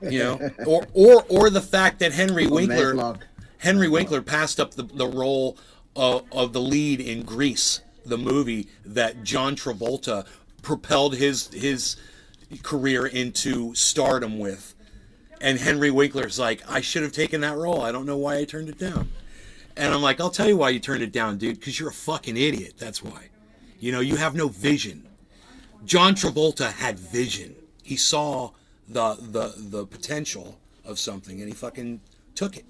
S1: You know, or the fact that Henry Winkler passed up the role of the lead in Grease, the movie that John Travolta propelled his career into stardom with. And Henry Winkler's like, I should have taken that role. I don't know why I turned it down. And I'm like, I'll tell you why you turned it down, dude, because you're a fucking idiot. That's why. You know, you have no vision. John Travolta had vision. He saw the potential of something and he fucking took it.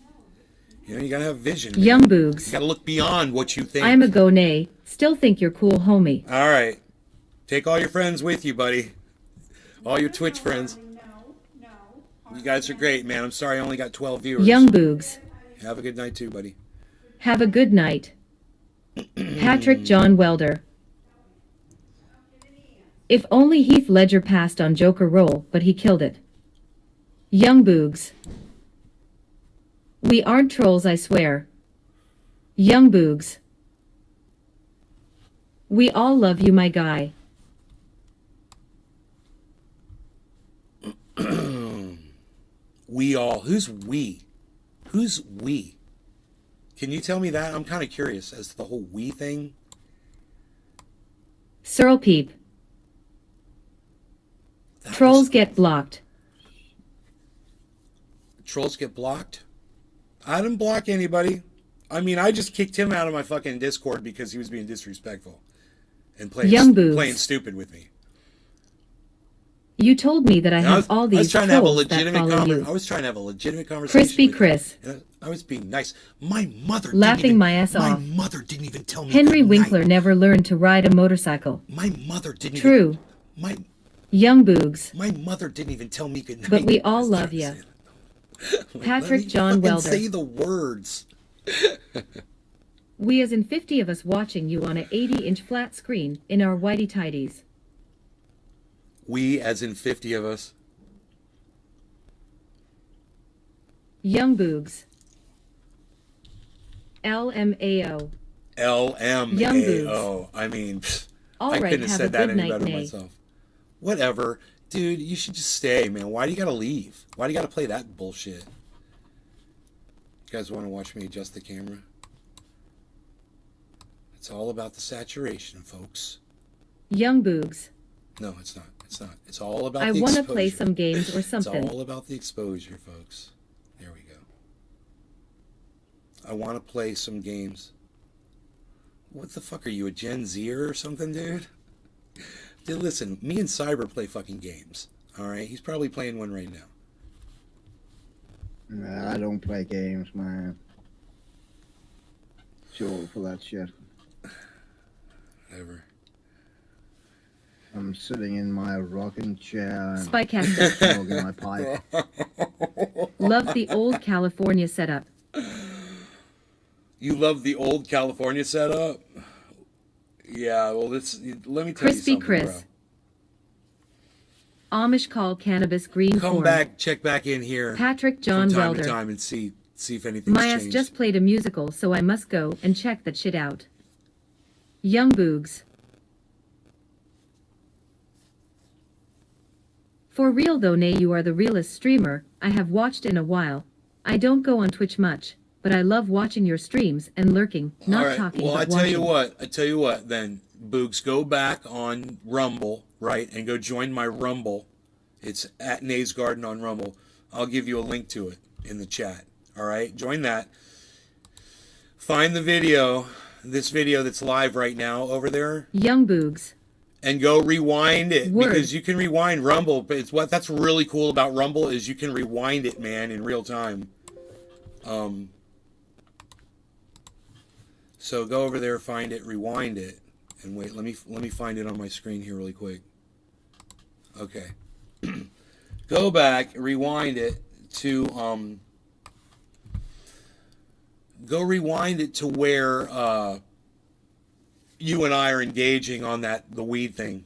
S1: You know, you gotta have vision. Man.
S2: Young Boogs.
S1: You gotta look beyond what you think.
S2: I'm a go nay. Still think you're cool, homie.
S1: All right. Take all your friends with you, buddy. All your Twitch friends. You guys are great, man. I'm sorry I only got 12 viewers.
S2: Young Boogs.
S1: Have a good night too, buddy.
S2: Have a good night. Patrick John Welder. If only Heath Ledger passed on Joker role, but he killed it. Young Boogs. We aren't trolls, I swear. Young Boogs. We all love you, my guy.
S1: We all. Who's we? Who's we? Can you tell me that? I'm kind of curious as to the whole we thing.
S2: Searle Peep. Trolls get blocked.
S1: Trolls get blocked? I didn't block anybody. I mean, I just kicked him out of my fucking Discord because he was being disrespectful and playing stupid with me.
S2: You told me that I have all these trolls that follow you.
S1: I was trying to have a legitimate conversation.
S2: Crispy Chris.
S1: And I was being nice. My mother
S2: Laughing my ass off.
S1: My mother didn't even tell me.
S2: Henry
S1: good
S2: Winkler
S1: night.
S2: never learned to ride a motorcycle.
S1: My mother didn't.
S2: True.
S1: Even,
S2: Young Boogs.
S1: my mother didn't even tell me good night.
S2: But we all love you. Patrick John Welder.
S1: Say the words.
S2: We as in 50 of us watching you on a 80-inch flat screen in our whitey tidies.
S1: We as in 50 of us.
S2: Young Boogs. LMAO.
S1: LMAO. I mean,
S2: All
S1: I
S2: right,
S1: couldn't have
S2: have
S1: said
S2: a
S1: that
S2: good
S1: any
S2: night,
S1: better
S2: Nay.
S1: myself. Whatever. Dude, you should just stay, man. Why do you gotta leave? Why do you gotta play that bullshit? You guys want to watch me adjust the camera? It's all about the saturation, folks.
S2: Young Boogs.
S1: No, it's not. It's not. It's all about
S2: I
S1: the
S2: want to
S1: exposure.
S2: play some games or something.
S1: It's all about the exposure, folks. There we go. I want to play some games. What the fuck are you, a Gen Zer or something, dude? Dude, listen, me and Cyber play fucking games. Alright? He's probably playing one right now.
S3: Nah, I don't play games, man. Too old for that shit.
S1: Whatever.
S3: I'm sitting in my rocking chair and
S2: Spycaster.
S3: smoking my pipe.
S1: Oh,
S2: Love the old California setup.
S1: Dude, I don't You love the old California setup? Yeah, well, let me tell you
S2: Crispy
S1: something,
S2: Chris.
S1: bro.
S2: Amish call cannabis green
S1: Come
S2: corn.
S1: back, check back in here
S2: Patrick John
S1: from time
S2: Welder.
S1: to time and see if anything's
S2: My ass
S1: changed.
S2: just played a musical, so I must go and check that shit out. Young Boogs. For real though, nay, you are the realest streamer I have watched in a while. I don't go on Twitch much, but I love watching your streams and lurking, not
S1: All right.
S2: talking,
S1: Well,
S2: but
S1: I tell
S2: watching.
S1: you what, then, Boogs, go back on Rumble, right, and go join my Rumble. It's at Nays Garden on Rumble. I'll give you a link to it in the chat. All right, join that. Find the video, this video that's live right now over there,
S2: Young Boogs.
S1: and go rewind it.
S2: Word.
S1: Because you can rewind Rumble, but that's really cool about Rumble is you can rewind it, man, in real time. So go over there, find it, rewind it, and wait. Let me find it on my screen here really quick. Okay, go back, rewind it to go rewind it to where you and I are engaging on the weed thing.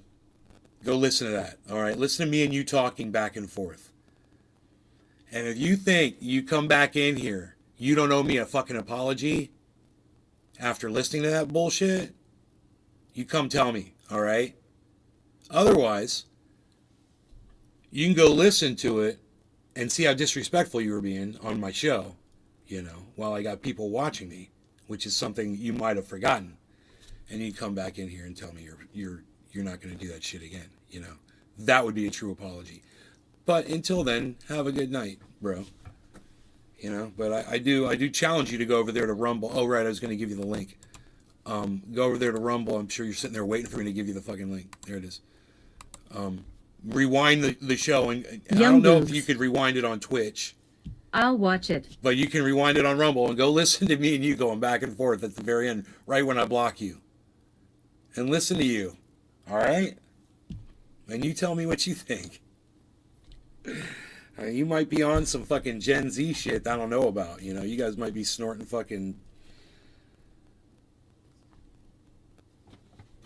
S1: Go listen to that. All right, listen to me and you talking back and forth. And if you think you come back in here, you don't owe me a fucking apology. After listening to that bullshit, you come tell me, all right? Otherwise, you can go listen to it and see how disrespectful you were being on my show, while I got people watching me, which is something you might have forgotten. And you come back in here and tell me you're not going to do that shit again, That would be a true apology. But until then, have a good night, bro. But I do challenge you to go over there to Rumble. Oh, right, I was going to give you the link. Go over there to Rumble. I'm sure you're sitting there waiting for me to give you the fucking link. There it is. Rewind the show. And I don't know if you could rewind it on Twitch.
S2: I'll watch it.
S1: But you can rewind it on Rumble and go listen to me and you going back and forth at the very end, right when I block you. And listen to you. All right? And you tell me what you think. You might be on some fucking Gen Z shit I don't know about. You guys might be snorting fucking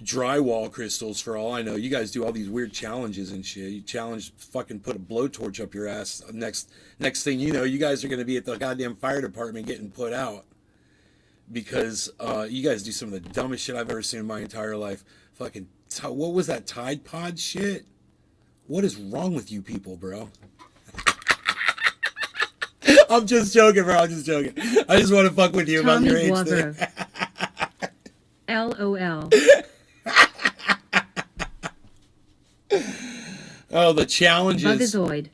S1: drywall crystals for all I know. You guys do all these weird challenges and shit. You challenge fucking put a blowtorch up your ass. Next thing you know, you guys are going to be at the goddamn fire department getting put out. Because you guys do some of the dumbest shit I've ever seen in my entire life. Fucking, what was that Tide Pod shit? What is wrong with you people, bro? I'm just joking, bro. I'm just joking. I just want to fuck with you about your age thing.
S2: LOL.
S1: Oh, the challenges.
S2: Bugazoid.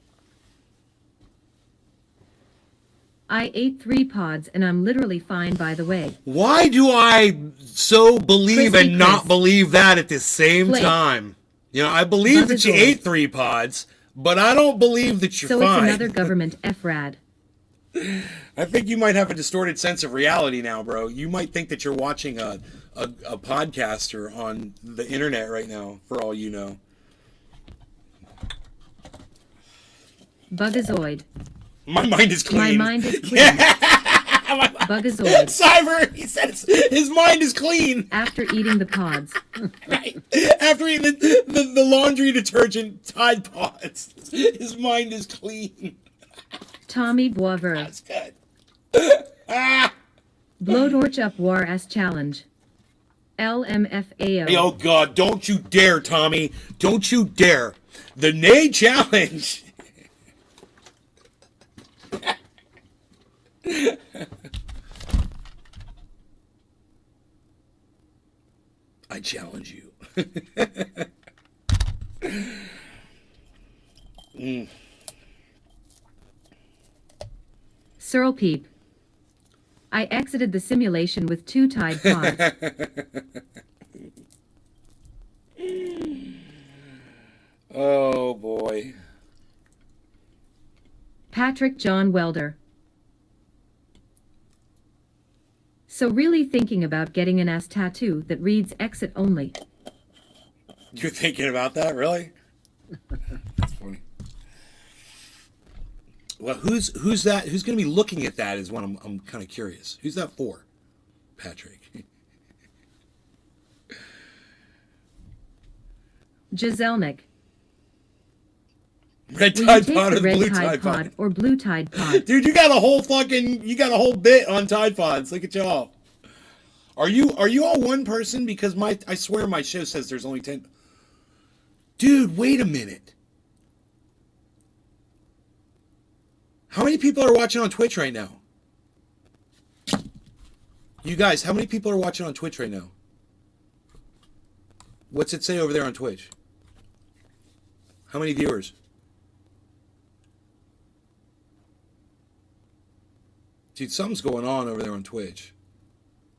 S2: I ate 3 pods and I'm literally fine, by the way.
S1: Why do I so believe
S2: Crispy
S1: and not
S2: Chris.
S1: believe that at the same
S2: Flake.
S1: time? I believe that you
S2: Bugazoid.
S1: ate 3 pods, but I don't believe that you're
S2: So
S1: fine.
S2: it's another government F-rad.
S1: I think you might have a distorted sense of reality now, bro. You might think that you're watching a podcaster on the internet right now, for all you know.
S2: Bugazoid.
S1: My mind is
S2: My
S1: clean.
S2: mind is clean. Bugazoid.
S1: Cyber, he says his mind is clean.
S2: After eating the pods.
S1: Right. After eating the laundry detergent Tide Pods, his mind is clean.
S2: Tommy Boisvert.
S1: That's good.
S2: Blowtorch up war ass challenge. LMFAO.
S1: Oh, God, don't you dare, Tommy. Don't you dare. The Nay Challenge. I challenge you.
S2: Searle Peep. I exited the simulation with 2 Tide pods.
S1: Oh, boy.
S2: Patrick John Welder. So really thinking about getting an ass tattoo that reads exit only.
S1: You're thinking about that, really? That's funny. Well, who's that? Who's going to be looking at that is what I'm kind of curious. Who's that for? Patrick.
S2: Giselnik.
S1: Red
S2: Will you
S1: Tide
S2: take
S1: Pod
S2: the
S1: or
S2: Red
S1: Blue
S2: Tide
S1: Tide
S2: Pod
S1: Pod?
S2: or Blue Tide Pod?
S1: Dude, you got a whole bit on Tide Pods. Look at y'all. Are you all one person? Because I swear my show says there's only 10. Dude, wait a minute. How many people are watching on Twitch right now? You guys, how many people are watching on Twitch right now? What's it say over there on Twitch? How many viewers? Dude, something's going on over there on Twitch.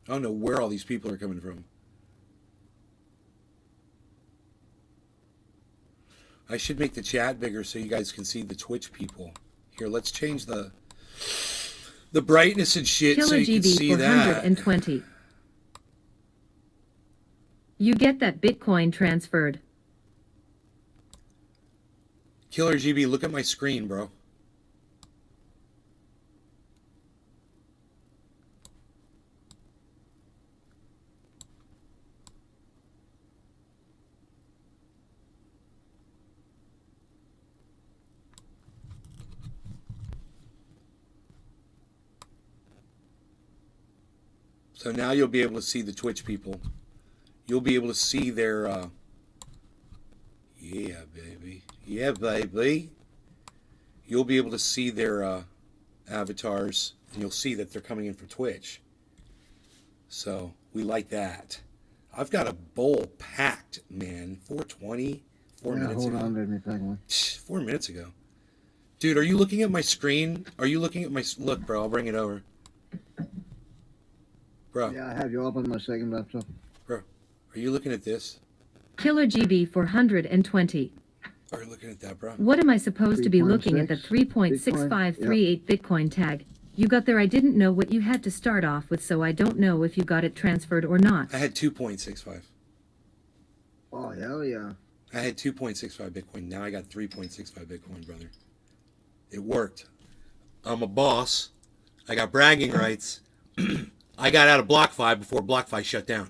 S1: I don't know where all these people are coming from. I should make the chat bigger so you guys can see the Twitch people. Here, let's change the brightness and shit so
S2: Killer
S1: you can see
S2: GB
S1: that.
S2: 420. You get that Bitcoin transferred.
S1: Killer GB, look at my screen, bro. So now you'll be able to see the Twitch people. You'll be able to see their, yeah, baby. Yeah, baby. You'll be able to see their avatars, and you'll see that they're coming in from Twitch. So we like that. I've got a bowl packed, man. 420, 4 minutes ago.
S3: Hold on, let me take one.
S1: 4 minutes ago. Dude, are you looking at my screen? Are you looking at my... Look, bro, I'll bring it over. Bro.
S3: Yeah, I have you up on my second laptop.
S1: Bro, are you looking at this?
S2: Killer GB 420.
S1: Are you looking at that, bro?
S2: What am I supposed to be looking at the 3.6538 Bitcoin tag? You got there. I didn't know what you had to start off with, so I don't know if you got it transferred or not.
S1: I had 2.65.
S3: Oh, hell yeah.
S1: I had 2.65 Bitcoin. Now I got 3.65 Bitcoin, brother. It worked. I'm a boss. I got bragging rights. I got out of BlockFi before BlockFi shut down.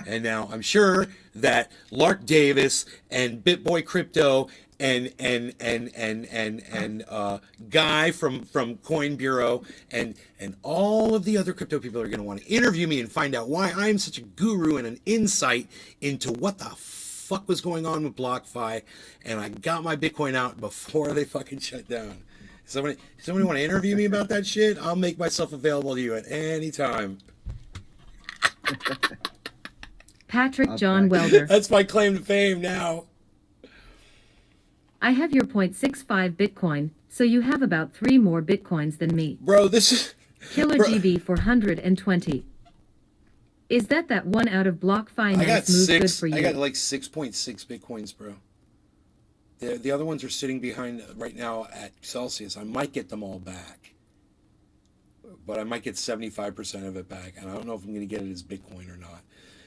S1: And now I'm sure that Lark Davis and BitBoy Crypto and Guy from Coin Bureau and all of the other crypto people are going to want to interview me and find out why I'm such a guru and an insight into what the fuck was going on with BlockFi. And I got my Bitcoin out before they fucking shut down. Somebody want to interview me about that shit? I'll make myself available to you at any time.
S2: Patrick John Welder.
S1: That's my claim to fame now.
S2: I have your 0.65 Bitcoin, so you have about 3 more Bitcoins than me.
S1: Bro, this is...
S2: Killer GB 420. Is that one out of BlockFi nice move good for you?
S1: I got like 6.6 Bitcoins, bro. The other ones are sitting behind right now at Celsius. I might get them all back. But I might get 75% of it back. And I don't know if I'm going to get it as Bitcoin or not.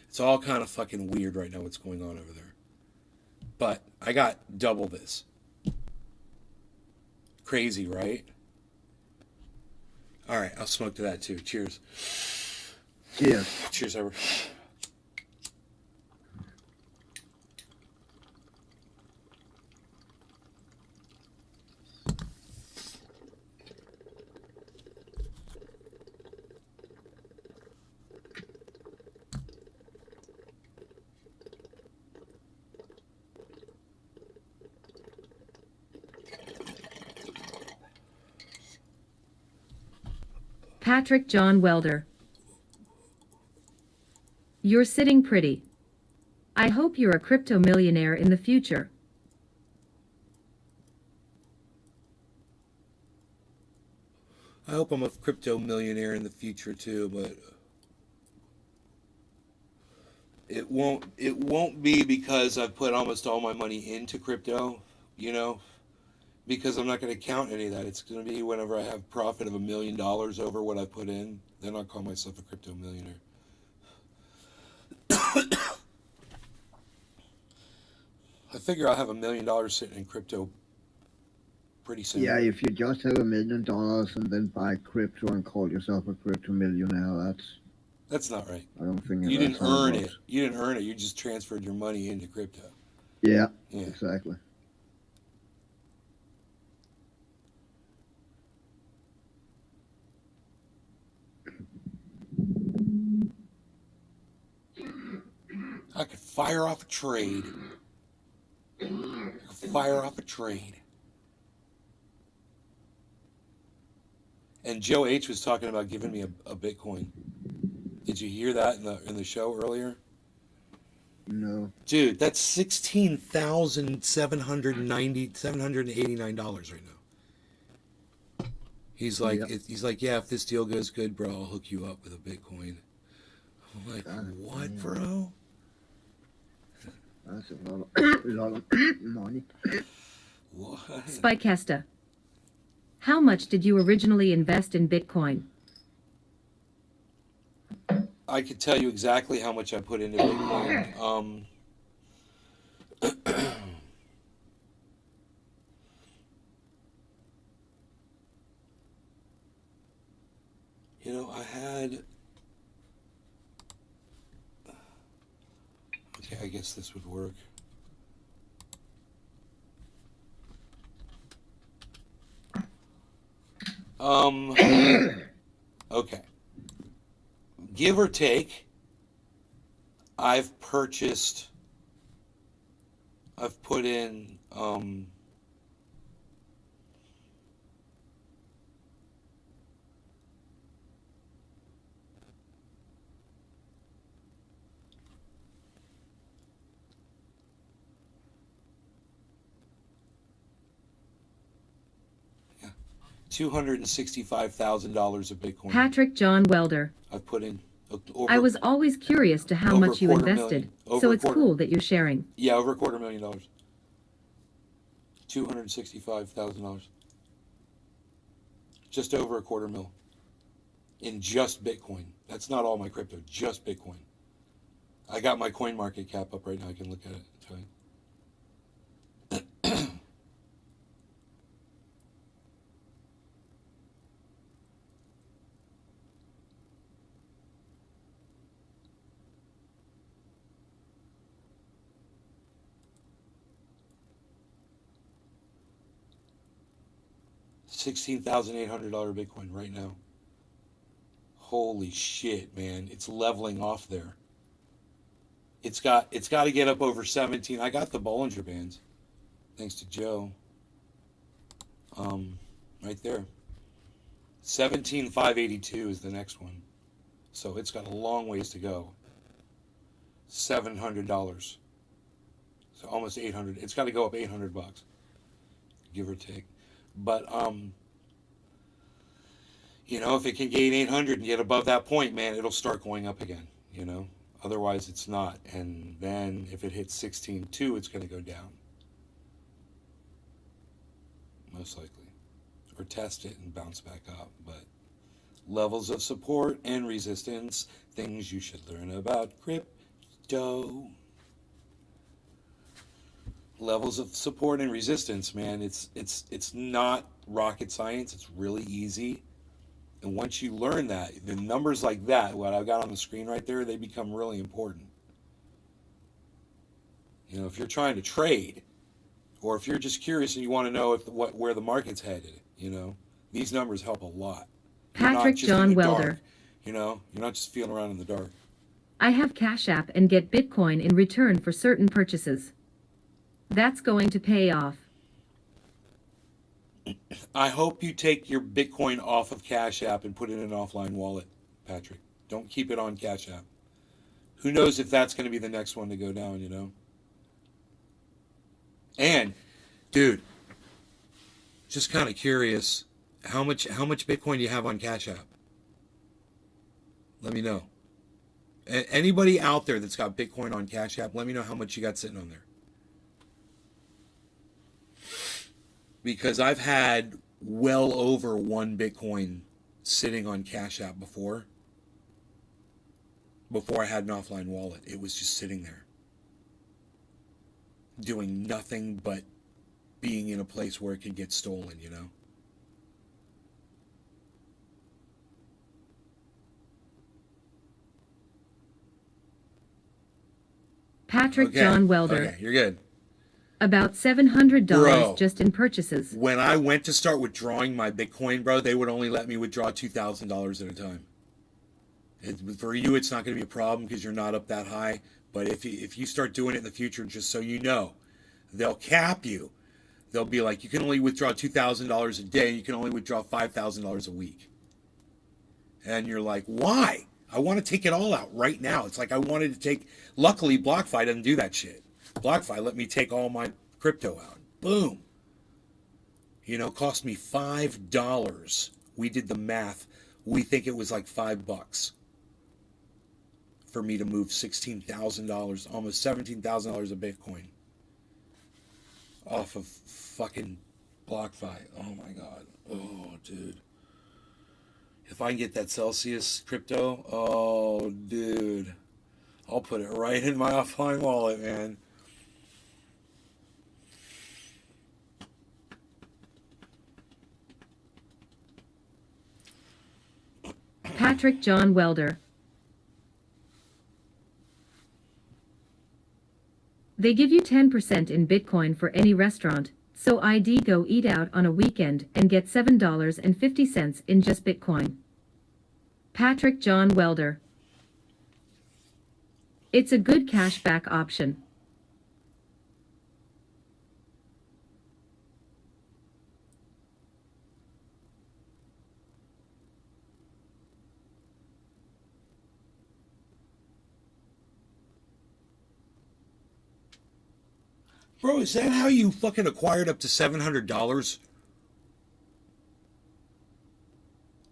S1: It's all kind of fucking weird right now what's going on over there. But I got double this. Crazy, right? All right, I'll smoke to that too. Cheers.
S3: Cheers.
S1: Cheers, Edward.
S2: Patrick John Welder. You're sitting pretty. I hope you're a crypto millionaire in the future.
S1: I hope I'm a crypto millionaire in the future too, but it won't be because I've put almost all my money into crypto, you know, because I'm not going to count any of that. It's going to be whenever I have profit of $1 million over what I put in, then I'll call myself a crypto millionaire. I figure I'll have $1 million sitting in crypto pretty soon.
S3: Yeah, if you just have $1 million and then buy crypto and call yourself a crypto millionaire,
S1: That's not right.
S3: I don't think
S1: You
S3: that's
S1: didn't
S3: how
S1: earn it.
S3: works.
S1: You didn't earn it. You just transferred your money into crypto.
S3: Yeah,
S1: Yeah.
S3: exactly.
S1: I could fire off a trade. Fire off a trade. And Joe H was talking about giving me a Bitcoin. Did you hear that in the show earlier?
S3: No.
S1: Dude, that's $16,789 right now. He's like,
S3: Yep.
S1: he's like, yeah, if this deal goes good, bro, I'll hook you up with a Bitcoin. I'm like, what,
S3: damn.
S1: bro?
S3: That's a lot of money.
S1: What?
S2: Spycasta. How much did you originally invest in Bitcoin?
S1: I could tell you exactly how much I put into Bitcoin. You know, I had. Okay, I guess this would work. Okay. Give or take, I've put in, $265,000 of Bitcoin.
S2: Patrick John Welder.
S1: I've put in over.
S2: I was always curious to how
S1: over
S2: much you
S1: $250,000.
S2: invested,
S1: Over
S2: so
S1: a
S2: it's
S1: quarter.
S2: cool that you're sharing.
S1: Yeah, over $250,000. $265,000. Just over $250,000 in just Bitcoin. That's not all my crypto, just Bitcoin. I got my coin market cap up right now. I can look at it. Sorry. $16,800 Bitcoin right now. Holy shit, man! It's leveling off there. It's got to get up over 17. I got the Bollinger Bands, thanks to Joe. Right there. 17,582 is the next one, so it's got a long ways to go. $700, so almost 800. It's got to go up $800, give or take. But you know, if it can gain 800 and get above that point, man, it'll start going up again. You know, otherwise it's not. And then if it hits 16.2, it's going to go down, most likely, or test it and bounce back up. But levels of support and resistance, things you should learn about crypto. Levels of support and resistance, man. It's not rocket science. It's really easy. And once you learn that, the numbers like that, what I've got on the screen right there, they become really important. You know, if you're trying to trade, or if you're just curious and you want to know where the market's headed, you know, these numbers help a lot. You're not
S2: Patrick
S1: just in
S2: John
S1: the
S2: Welder.
S1: dark, you know, you're not just feeling around in the dark.
S2: I have Cash App and get Bitcoin in return for certain purchases. That's going to pay off.
S1: I hope you take your Bitcoin off of Cash App and put it in an offline wallet, Patrick. Don't keep it on Cash App. Who knows if that's going to be the next one to go down, you know? And, dude, just kind of curious, how much Bitcoin do you have on Cash App? Let me know. Anybody out there that's got Bitcoin on Cash App, let me know how much you got sitting on there. Because I've had well over 1 Bitcoin sitting on Cash App before I had an offline wallet. It was just sitting there, doing nothing but being in a place where it could get stolen, you know?
S2: Patrick
S1: Okay.
S2: John Welder.
S1: Okay, you're good.
S2: About $700
S1: Bro.
S2: just in purchases.
S1: When I went to start withdrawing my Bitcoin, bro, they would only let me withdraw $2,000 at a time. For you, it's not going to be a problem because you're not up that high. But if you start doing it in the future, just so you know, they'll cap you. They'll be like, you can only withdraw $2,000 a day. You can only withdraw $5,000 a week. And you're like, why? I want to take it all out right now. It's like I wanted to take. Luckily, BlockFi doesn't do that shit. BlockFi let me take all my crypto out. Boom. Cost me $5. We did the math. We think it was like $5 for me to move $16,000, almost $17,000 of Bitcoin off of fucking BlockFi. Oh my God. Oh, dude. If I can get that Celsius crypto, oh, dude. I'll put it right in my offline wallet, man.
S2: Patrick John Welder. They give you 10% in Bitcoin for any restaurant, so ID go eat out on a weekend and get $7.50 in just Bitcoin. Patrick John Welder. It's a good cashback option.
S1: Bro, is that how you fucking acquired up to $700?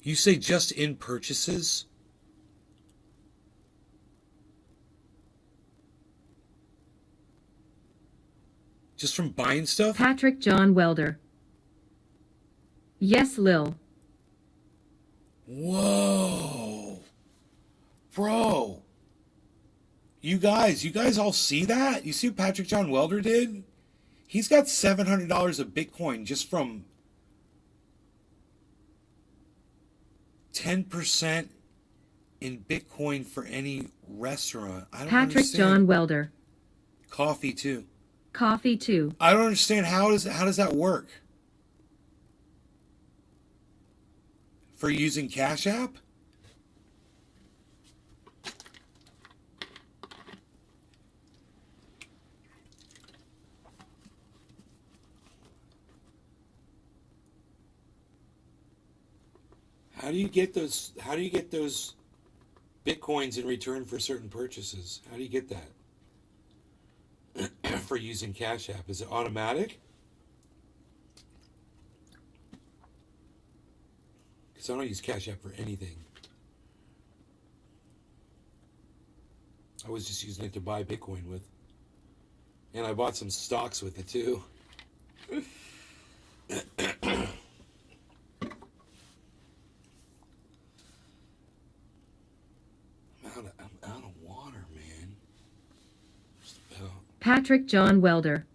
S1: You say just in purchases? Just from buying stuff?
S2: Patrick John Welder. Yes, Lil.
S1: Whoa. Bro. You guys all see that? You see what Patrick John Welder did? He's got $700 of Bitcoin just from 10% in Bitcoin for any restaurant. I don't
S2: Patrick
S1: understand.
S2: John Welder.
S1: Coffee too.
S2: Coffee too.
S1: I don't understand how does that work? For using Cash App? How do you get those Bitcoins in return for certain purchases? How do you get that? For using Cash App? Is it automatic? Because I don't use Cash App for anything. I was just using it to buy Bitcoin with. And I bought some stocks with it too. I'm out of water, man.
S2: Patrick John Welder.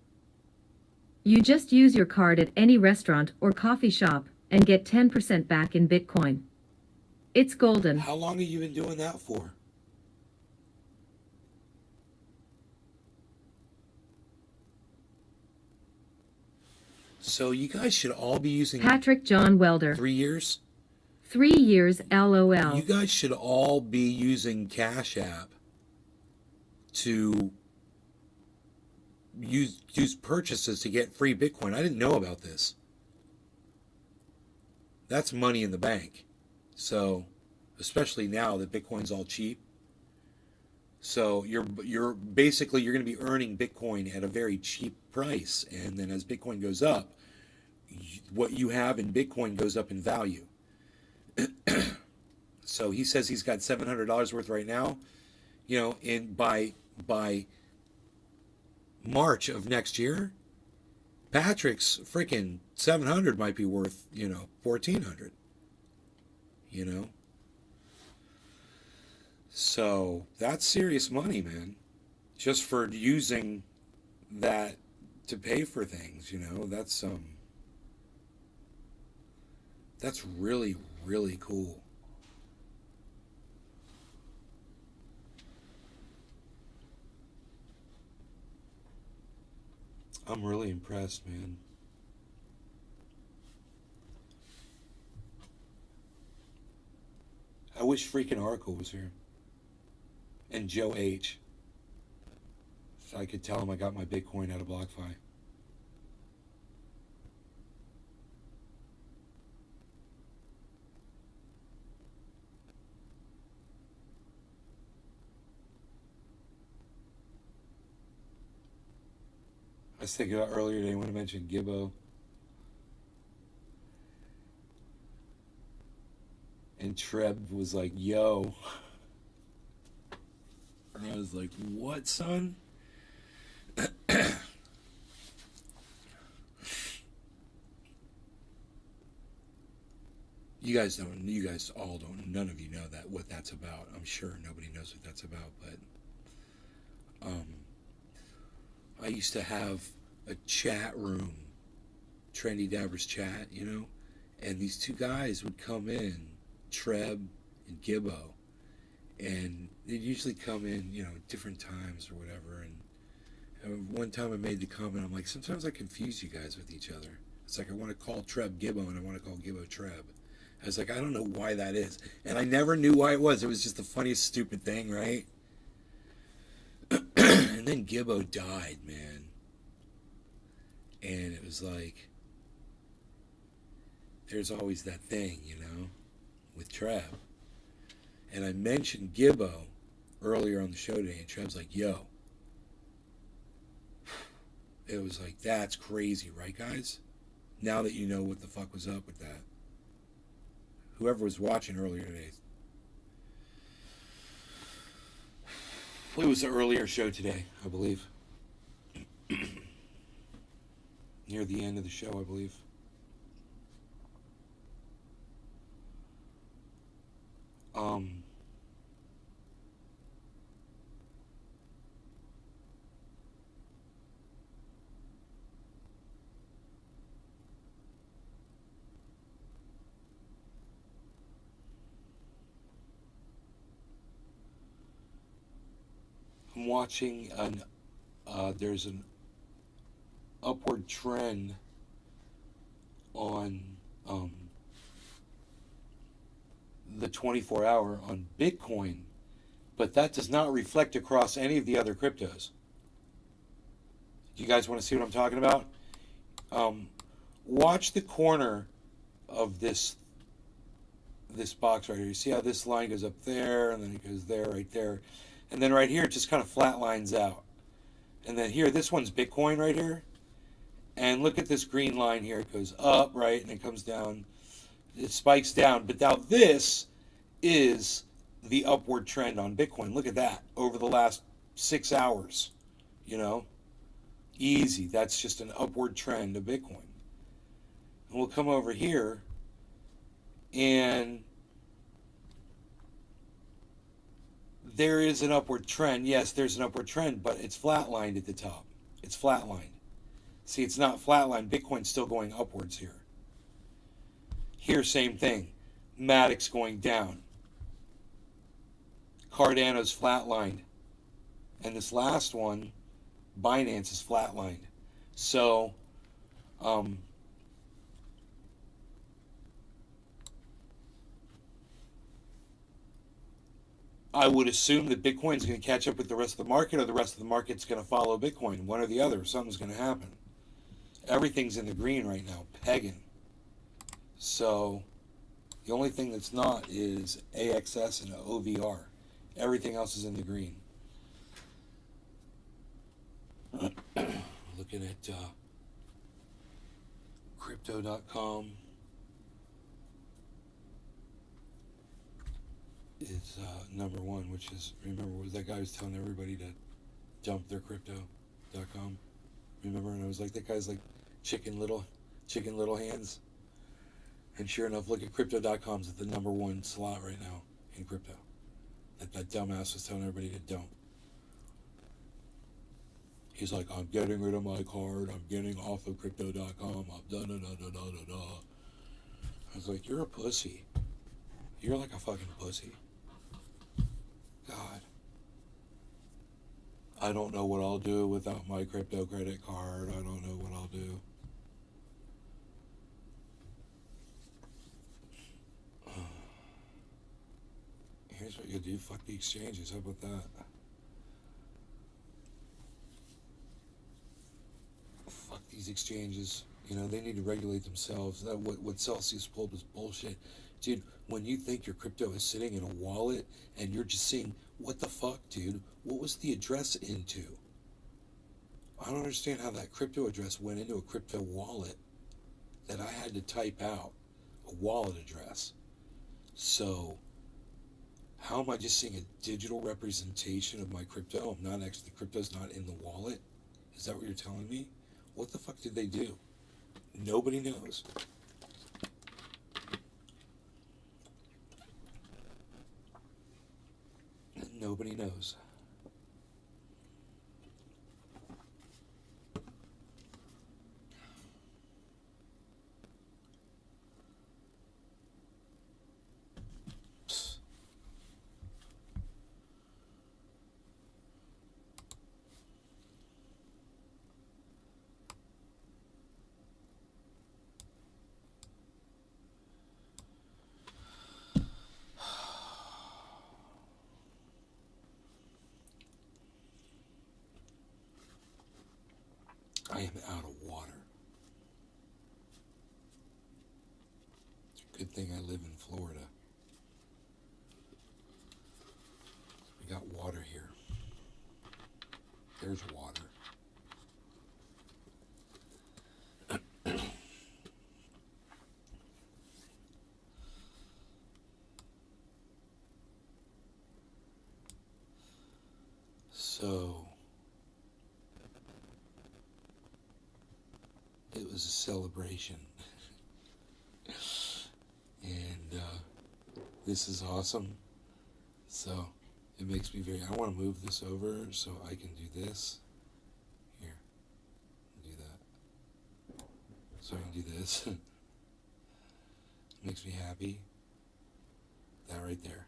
S2: You just use your card at any restaurant or coffee shop and get 10% back in Bitcoin. It's golden.
S1: How long have you been doing that for? So you guys should all be using
S2: Patrick John Welder.
S1: 3 years?
S2: 3 years, LOL.
S1: You guys should all be using Cash App to use purchases to get free Bitcoin. I didn't know about this. That's money in the bank. So, especially now that Bitcoin's all cheap. So you're basically you're going to be earning Bitcoin at a very cheap price, and then as Bitcoin goes up, what you have in Bitcoin goes up in value. So he says he's got $700 worth right now. By March of next year, Patrick's freaking 700 might be worth, 1,400. So that's serious money, man. Just for using that to pay for things, that's really, really cool. I'm really impressed, man. I wish freaking Oracle was here. And Joe H. So I could tell him I got my Bitcoin out of BlockFi. I was thinking about earlier today when I mentioned Gibbo. And Treb was like, yo. And I was like, what, son? You guys all don't, none of you know what that's about. I'm sure nobody knows what that's about, but I used to have a chat room, Trendy Dabbers chat, you know, and these two guys would come in, Treb and Gibbo, and they'd usually come in, you know, different times or whatever. And one time I made the comment, I'm like, sometimes I confuse you guys with each other. It's like I want to call Treb Gibbo and I want to call Gibbo Treb. I was like, I don't know why that is. And I never knew why it was. It was just the funniest, stupid thing, right? And then Gibbo died, man. And it was like, there's always that thing, you know, with Trev. And I mentioned Gibbo earlier on the show today, and Trev's like, yo. It was like, that's crazy, right, guys? Now that you know what the fuck was up with that. Whoever was watching earlier today. It was the earlier show today, I believe. Near the end of the show, I believe. I'm watching there's an upward trend on the 24-hour on Bitcoin, but that does not reflect across any of the other cryptos. Do you guys want to see what I'm talking about? Watch the corner of this box right here. You see how this line goes up there, and then it goes there, right there. And then right here, it just kind of flat lines out. And then here, this one's Bitcoin right here. And look at this green line here. It goes up, right, and it comes down. It spikes down. But now this is the upward trend on Bitcoin. Look at that over the last 6 hours. You know, easy. That's just an upward trend of Bitcoin. And we'll come over here and there is an upward trend. Yes, there's an upward trend, but it's flatlined at the top. It's flatlined. See, it's not flatlined. Bitcoin's still going upwards here. Here, same thing. Matic's going down. Cardano's flatlined. And this last one, Binance, is flatlined. So, I would assume that Bitcoin's going to catch up with the rest of the market, or the rest of the market's going to follow Bitcoin. One or the other. Something's going to happen. Everything's in the green right now. Pegging. So, the only thing that's not is AXS and OVR. Everything else is in the green. Looking at crypto.com. Is number one, which is, remember, was that guy was telling everybody to dump their crypto.com. Remember? And I was like, that guy's like chicken little hands. And sure enough, look at crypto.com's at the number one slot right now in crypto. That dumbass was telling everybody to dump. He's like, I'm getting rid of my card. I'm getting off of crypto.com. I'm da-da-da-da-da-da-da. I was like, you're a pussy. You're like a fucking pussy. God. I don't know what I'll do without my crypto credit card. I don't know what I'll do. Here's what you do. Fuck the exchanges. How about that? Fuck these exchanges. You know, they need to regulate themselves. That what Celsius pulled was bullshit. Dude, when you think your crypto is sitting in a wallet and you're just seeing, what the fuck, dude? What was the address into? I don't understand how that crypto address went into a crypto wallet that I had to type out, a wallet address. So, how am I just seeing a digital representation of my crypto? I'm not actually, the crypto's not in the wallet? Is that what you're telling me? What the fuck did they do? Nobody knows. Nobody knows. I am out of water. It's a good thing I live in Florida. We got water here. There's water. So, it was a celebration. And this is awesome. So, it makes me very, I want to move this over so I can do this. Here, do that. So I can do this. Makes me happy. That right there.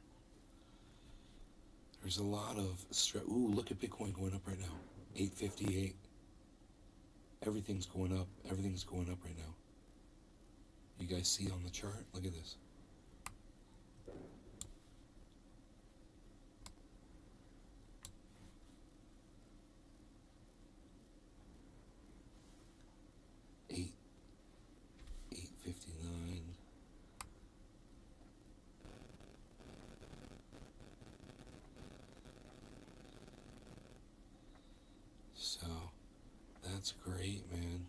S1: There's a lot of stress. Ooh, look at Bitcoin going up right now. 858. Everything's going up. Everything's going up right now. You guys see on the chart? Look at this. Eight 859. So that's great, man.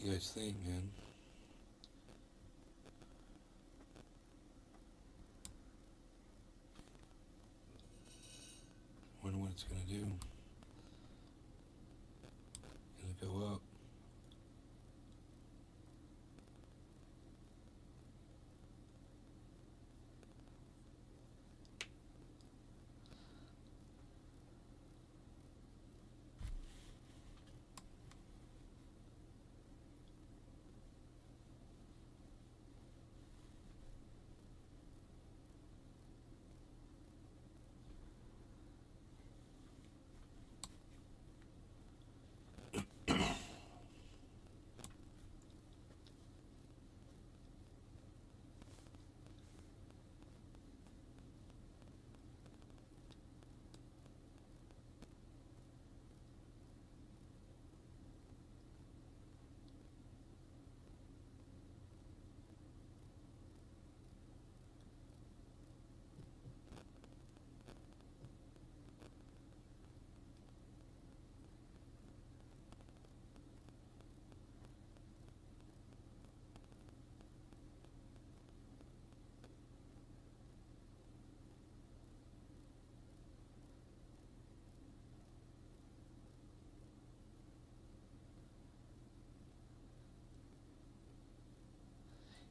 S1: What do you guys think, man? Wonder what it's gonna do. Gonna go up.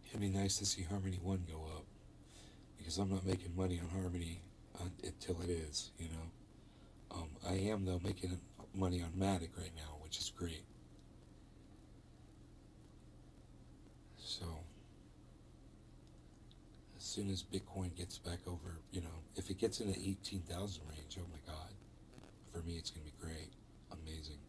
S1: It'd be nice to see Harmony 1 go up, because I'm not making money on Harmony until it is, you know. I am, though, making money on Matic right now, which is great. So, as soon as Bitcoin gets back over, you know, if it gets in the 18,000 range, oh my God, for me it's going to be great, amazing.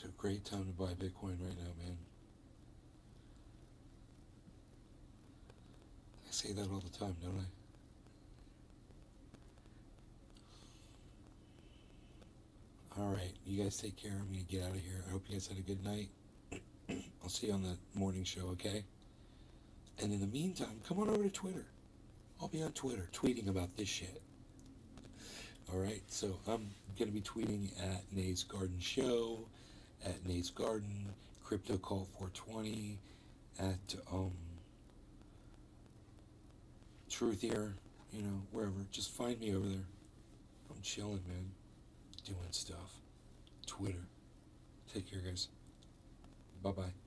S1: It's a great time to buy Bitcoin right now, man. I say that all the time, don't I? Alright, you guys take care. I'm going to get out of here. I hope you guys had a good night. I'll see you on the morning show, okay? And in the meantime, come on over to Twitter. I'll be on Twitter tweeting about this shit. Alright, so I'm going to be tweeting at Nate's Garden Show, at Nate's Garden, Crypto Call 420, at Truthier, you know, wherever. Just find me over there. I'm chilling, man. Doing stuff. Twitter. Take care, guys. Bye-bye.